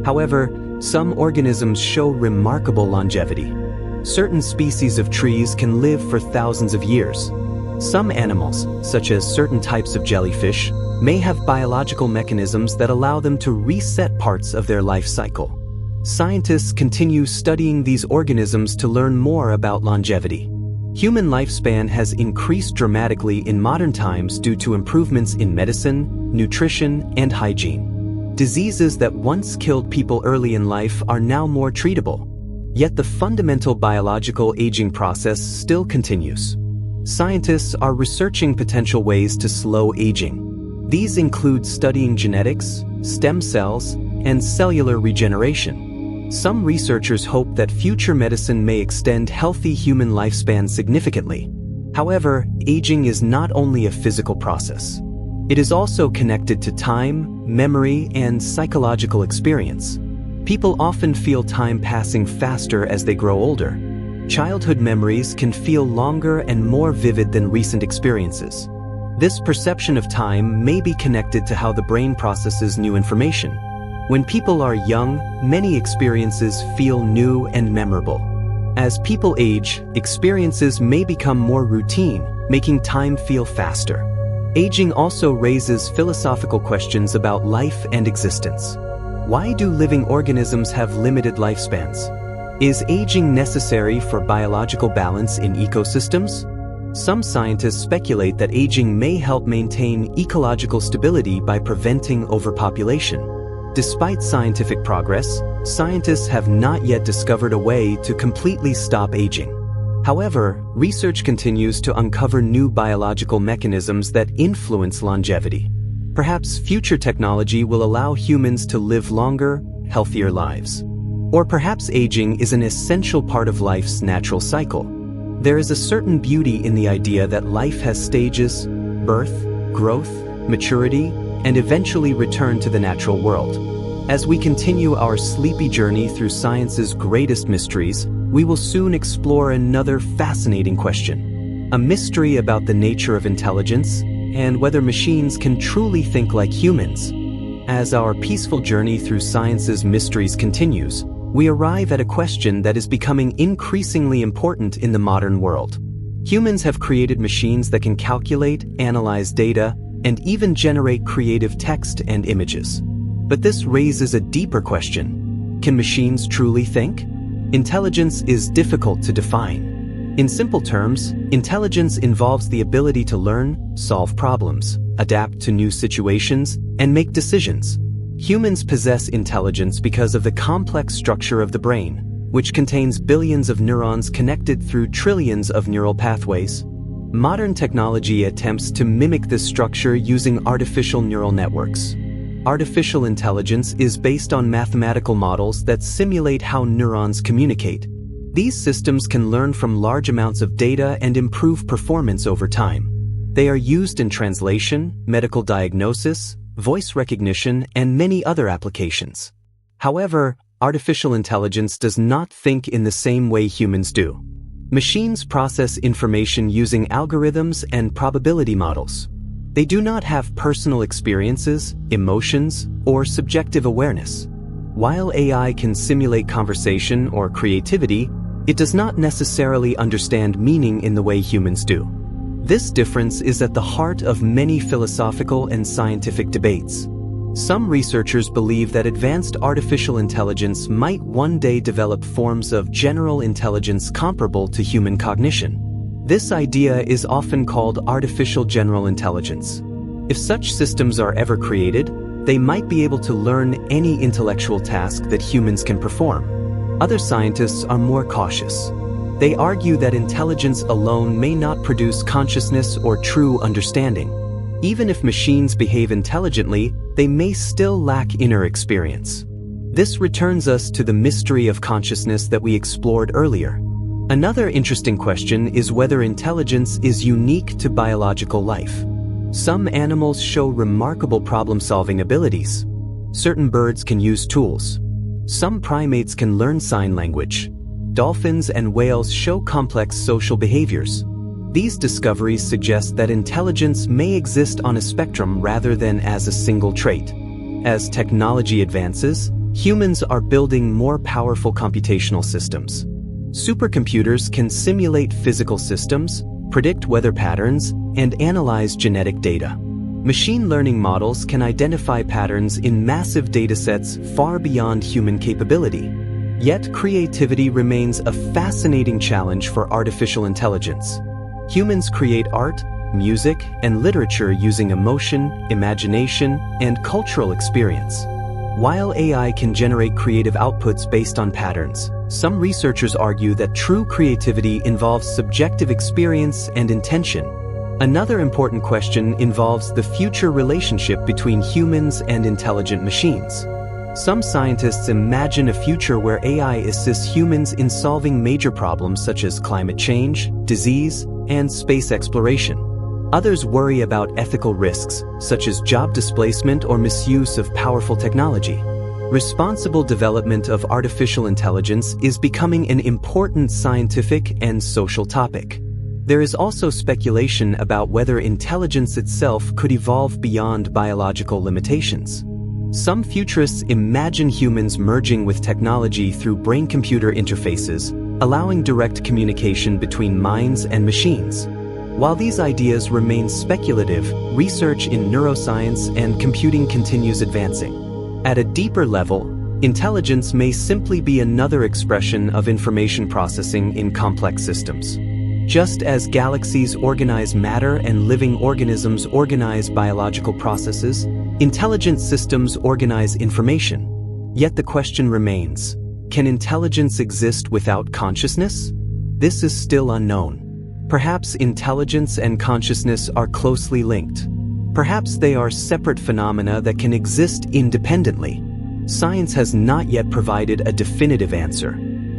However, some organisms show remarkable longevity. Certain species of trees can live for thousands of years. Some animals, such as certain types of jellyfish, may have biological mechanisms that allow them to reset parts of their life cycle. Scientists continue studying these organisms to learn more about longevity. Human lifespan has increased dramatically in modern times due to improvements in medicine, nutrition, and hygiene. Diseases that once killed people early in life are now more treatable. Yet the fundamental biological aging process still continues. Scientists are researching potential ways to slow aging. These include studying genetics, stem cells, and cellular regeneration. Some researchers hope that future medicine may extend healthy human lifespan significantly. However, aging is not only a physical process. It is also connected to time, memory, and psychological experience. People often feel time passing faster as they grow older. Childhood memories can feel longer and more vivid than recent experiences. This perception of time may be connected to how the brain processes new information. When people are young, many experiences feel new and memorable. As people age, experiences may become more routine, making time feel faster. Aging also raises philosophical questions about life and existence. Why do living organisms have limited lifespans? Is aging necessary for biological balance in ecosystems? Some scientists speculate that aging may help maintain ecological stability by preventing overpopulation. Despite scientific progress, scientists have not yet discovered a way to completely stop aging. However, research continues to uncover new biological mechanisms that influence longevity. Perhaps future technology will allow humans to live longer, healthier lives. Or perhaps aging is an essential part of life's natural cycle. There is a certain beauty in the idea that life has stages: birth, growth, maturity, and eventually return to the natural world. As we continue our sleepy journey through science's greatest mysteries, we will soon explore another fascinating question: a mystery about the nature of intelligence and whether machines can truly think like humans. As our peaceful journey through science's mysteries continues, we arrive at a question that is becoming increasingly important in the modern world. Humans have created machines that can calculate, analyze data, and even generate creative text and images. But this raises a deeper question: can machines truly think? Intelligence is difficult to define. In simple terms, intelligence involves the ability to learn, solve problems, adapt to new situations, and make decisions. Humans possess intelligence because of the complex structure of the brain, which contains billions of neurons connected through trillions of neural pathways. Modern technology attempts to mimic this structure using artificial neural networks. Artificial intelligence is based on mathematical models that simulate how neurons communicate. These systems can learn from large amounts of data and improve performance over time. They are used in translation, medical diagnosis, voice recognition, and many other applications. However, artificial intelligence does not think in the same way humans do. Machines process information using algorithms and probability models. They do not have personal experiences, emotions, or subjective awareness. While AI can simulate conversation or creativity, it does not necessarily understand meaning in the way humans do. This difference is at the heart of many philosophical and scientific debates. Some researchers believe that advanced artificial intelligence might one day develop forms of general intelligence comparable to human cognition. This idea is often called artificial general intelligence. If such systems are ever created, they might be able to learn any intellectual task that humans can perform. Other scientists are more cautious. They argue that intelligence alone may not produce consciousness or true understanding. Even if machines behave intelligently, they may still lack inner experience. This returns us to the mystery of consciousness that we explored earlier. Another interesting question is whether intelligence is unique to biological life. Some animals show remarkable problem-solving abilities. Certain birds can use tools. Some primates can learn sign language. Dolphins and whales show complex social behaviors. These discoveries suggest that intelligence may exist on a spectrum rather than as a single trait. As technology advances, humans are building more powerful computational systems. Supercomputers can simulate physical systems, predict weather patterns, and analyze genetic data. Machine learning models can identify patterns in massive datasets far beyond human capability. Yet creativity remains a fascinating challenge for artificial intelligence. Humans create art, music, and literature using emotion, imagination, and cultural experience. While AI can generate creative outputs based on patterns, some researchers argue that true creativity involves subjective experience and intention. Another important question involves the future relationship between humans and intelligent machines. Some scientists imagine a future where AI assists humans in solving major problems such as climate change, disease, and space exploration. Others worry about ethical risks, such as job displacement or misuse of powerful technology. Responsible development of artificial intelligence is becoming an important scientific and social topic. There is also speculation about whether intelligence itself could evolve beyond biological limitations. Some futurists imagine humans merging with technology through brain-computer interfaces, allowing direct communication between minds and machines. While these ideas remain speculative, research in neuroscience and computing continues advancing. At a deeper level, intelligence may simply be another expression of information processing in complex systems. Just as galaxies organize matter and living organisms organize biological processes, intelligent systems organize information. Yet the question remains, can intelligence exist without consciousness? This is still unknown. Perhaps intelligence and consciousness are closely linked. Perhaps they are separate phenomena that can exist independently. Science has not yet provided a definitive answer.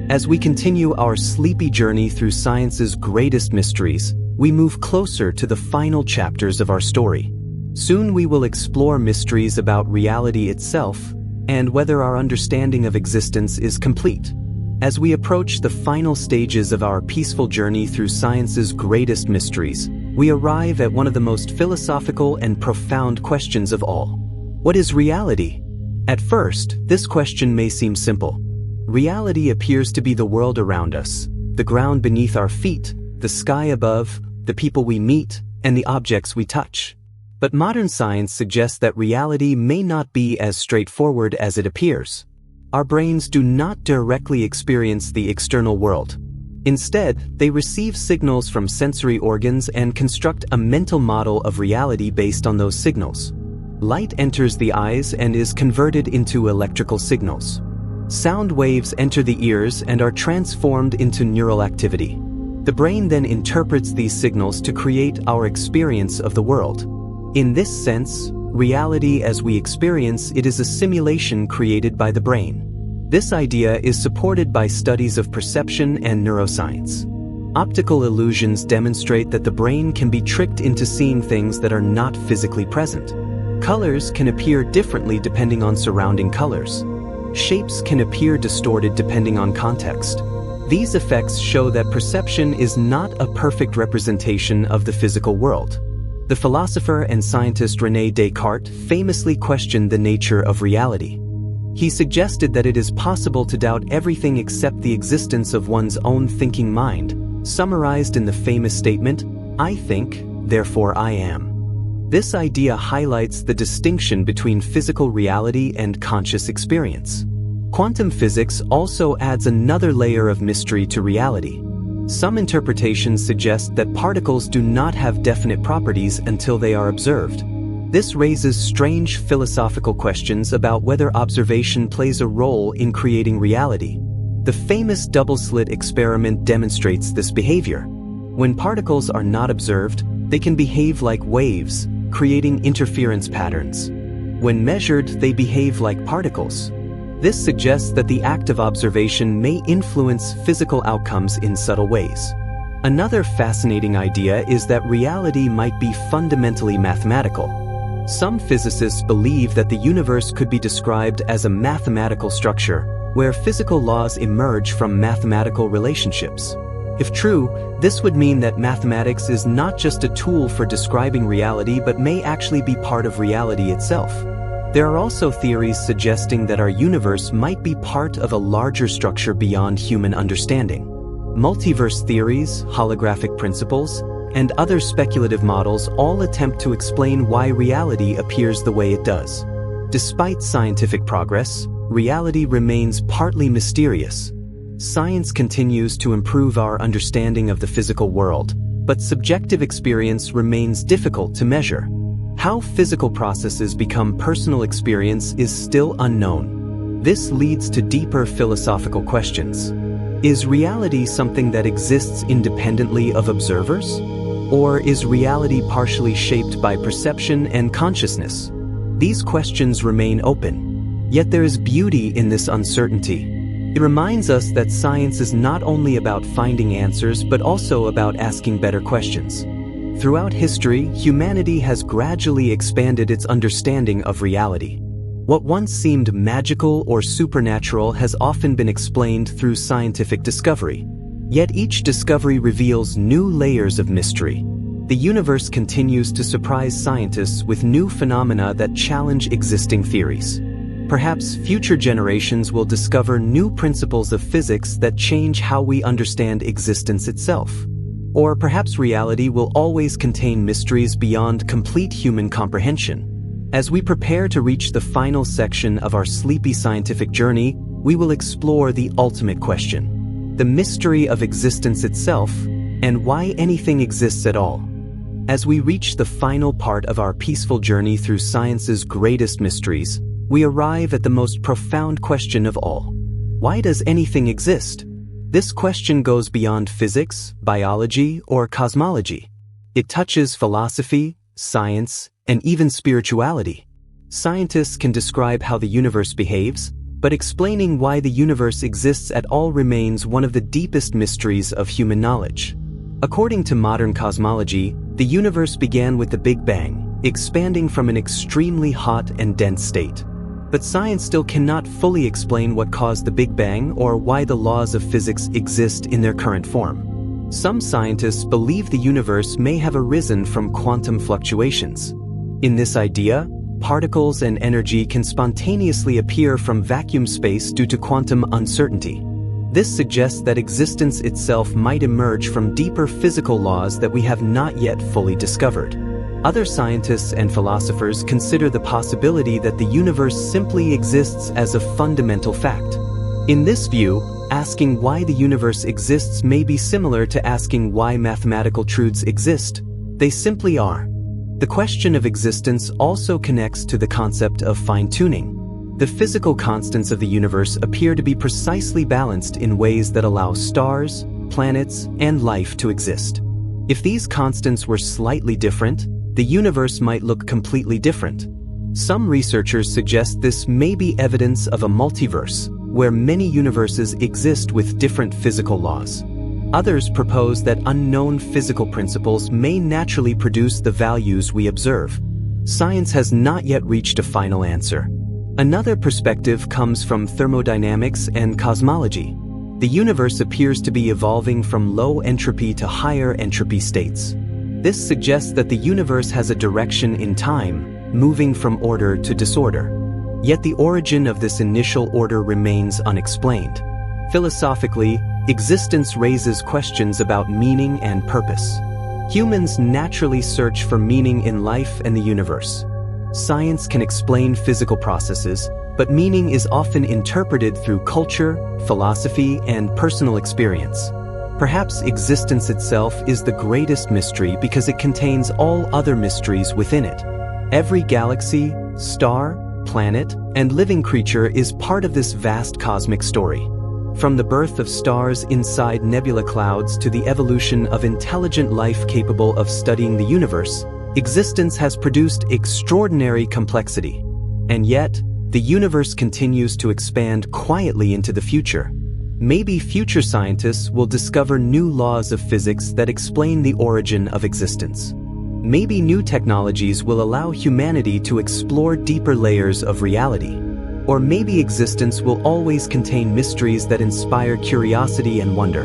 As we continue our sleepy journey through science's greatest mysteries, we move closer to the final chapters of our story. Soon we will explore mysteries about reality itself and whether our understanding of existence is complete. As we approach the final stages of our peaceful journey through science's greatest mysteries, we arrive at one of the most philosophical and profound questions of all. What is reality? At first, this question may seem simple. Reality appears to be the world around us, the ground beneath our feet, the sky above, the people we meet, and the objects we touch. But modern science suggests that reality may not be as straightforward as it appears. Our brains do not directly experience the external world. Instead, they receive signals from sensory organs and construct a mental model of reality based on those signals. Light enters the eyes and is converted into electrical signals. Sound waves enter the ears and are transformed into neural activity. The brain then interprets these signals to create our experience of the world. In this sense, reality as we experience it is a simulation created by the brain. This idea is supported by studies of perception and neuroscience. Optical illusions demonstrate that the brain can be tricked into seeing things that are not physically present. Colors can appear differently depending on surrounding colors. Shapes can appear distorted depending on context. These effects show that perception is not a perfect representation of the physical world. The philosopher and scientist René Descartes famously questioned the nature of reality. He suggested that it is possible to doubt everything except the existence of one's own thinking mind, summarized in the famous statement, "I think, therefore I am." This idea highlights the distinction between physical reality and conscious experience. Quantum physics also adds another layer of mystery to reality. Some interpretations suggest that particles do not have definite properties until they are observed. This raises strange philosophical questions about whether observation plays a role in creating reality. The famous double-slit experiment demonstrates this behavior. When particles are not observed, they can behave like waves, creating interference patterns. When measured, they behave like particles. This suggests that the act of observation may influence physical outcomes in subtle ways. Another fascinating idea is that reality might be fundamentally mathematical. Some physicists believe that the universe could be described as a mathematical structure, where physical laws emerge from mathematical relationships. If true, this would mean that mathematics is not just a tool for describing reality but may actually be part of reality itself. There are also theories suggesting that our universe might be part of a larger structure beyond human understanding. Multiverse theories, holographic principles, and other speculative models all attempt to explain why reality appears the way it does. Despite scientific progress, reality remains partly mysterious. Science continues to improve our understanding of the physical world, but subjective experience remains difficult to measure. How physical processes become personal experience is still unknown. This leads to deeper philosophical questions. Is reality something that exists independently of observers? Or is reality partially shaped by perception and consciousness? These questions remain open. Yet there is beauty in this uncertainty. It reminds us that science is not only about finding answers but also about asking better questions. Throughout history, humanity has gradually expanded its understanding of reality. What once seemed magical or supernatural has often been explained through scientific discovery. Yet each discovery reveals new layers of mystery. The universe continues to surprise scientists with new phenomena that challenge existing theories. Perhaps future generations will discover new principles of physics that change how we understand existence itself. Or perhaps reality will always contain mysteries beyond complete human comprehension. As we prepare to reach the final section of our sleepy scientific journey, we will explore the ultimate question: the mystery of existence itself, and why anything exists at all. As we reach the final part of our peaceful journey through science's greatest mysteries, we arrive at the most profound question of all. Why does anything exist? This question goes beyond physics, biology, or cosmology. It touches philosophy, science, and even spirituality. Scientists can describe how the universe behaves, but explaining why the universe exists at all remains one of the deepest mysteries of human knowledge. According to modern cosmology, the universe began with the Big Bang, expanding from an extremely hot and dense state. But science still cannot fully explain what caused the Big Bang or why the laws of physics exist in their current form. Some scientists believe the universe may have arisen from quantum fluctuations. In this idea, particles and energy can spontaneously appear from vacuum space due to quantum uncertainty. This suggests that existence itself might emerge from deeper physical laws that we have not yet fully discovered. Other scientists and philosophers consider the possibility that the universe simply exists as a fundamental fact. In this view, asking why the universe exists may be similar to asking why mathematical truths exist. They simply are. The question of existence also connects to the concept of fine-tuning. The physical constants of the universe appear to be precisely balanced in ways that allow stars, planets, and life to exist. If these constants were slightly different, the universe might look completely different. Some researchers suggest this may be evidence of a multiverse, where many universes exist with different physical laws. Others propose that unknown physical principles may naturally produce the values we observe. Science has not yet reached a final answer. Another perspective comes from thermodynamics and cosmology. The universe appears to be evolving from low entropy to higher entropy states. This suggests that the universe has a direction in time, moving from order to disorder. Yet the origin of this initial order remains unexplained. Philosophically, existence raises questions about meaning and purpose. Humans naturally search for meaning in life and the universe. Science can explain physical processes, but meaning is often interpreted through culture, philosophy, and personal experience. Perhaps existence itself is the greatest mystery because it contains all other mysteries within it. Every galaxy, star, planet, and living creature is part of this vast cosmic story. From the birth of stars inside nebula clouds to the evolution of intelligent life capable of studying the universe, existence has produced extraordinary complexity. And yet, the universe continues to expand quietly into the future. Maybe future scientists will discover new laws of physics that explain the origin of existence. Maybe new technologies will allow humanity to explore deeper layers of reality. Or maybe existence will always contain mysteries that inspire curiosity and wonder.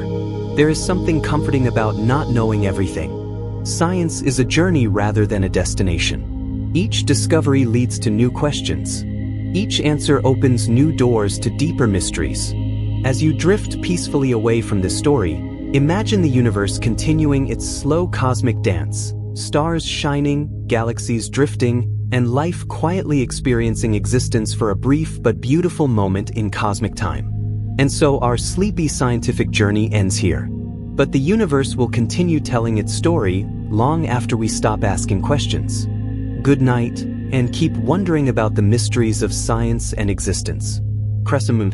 There is something comforting about not knowing everything. Science is a journey rather than a destination. Each discovery leads to new questions. Each answer opens new doors to deeper mysteries. As you drift peacefully away from this story, imagine the universe continuing its slow cosmic dance, stars shining, galaxies drifting, and life quietly experiencing existence for a brief but beautiful moment in cosmic time. And so our sleepy scientific journey ends here. But the universe will continue telling its story long after we stop asking questions. Good night, and keep wondering about the mysteries of science and existence. Crescent Moon.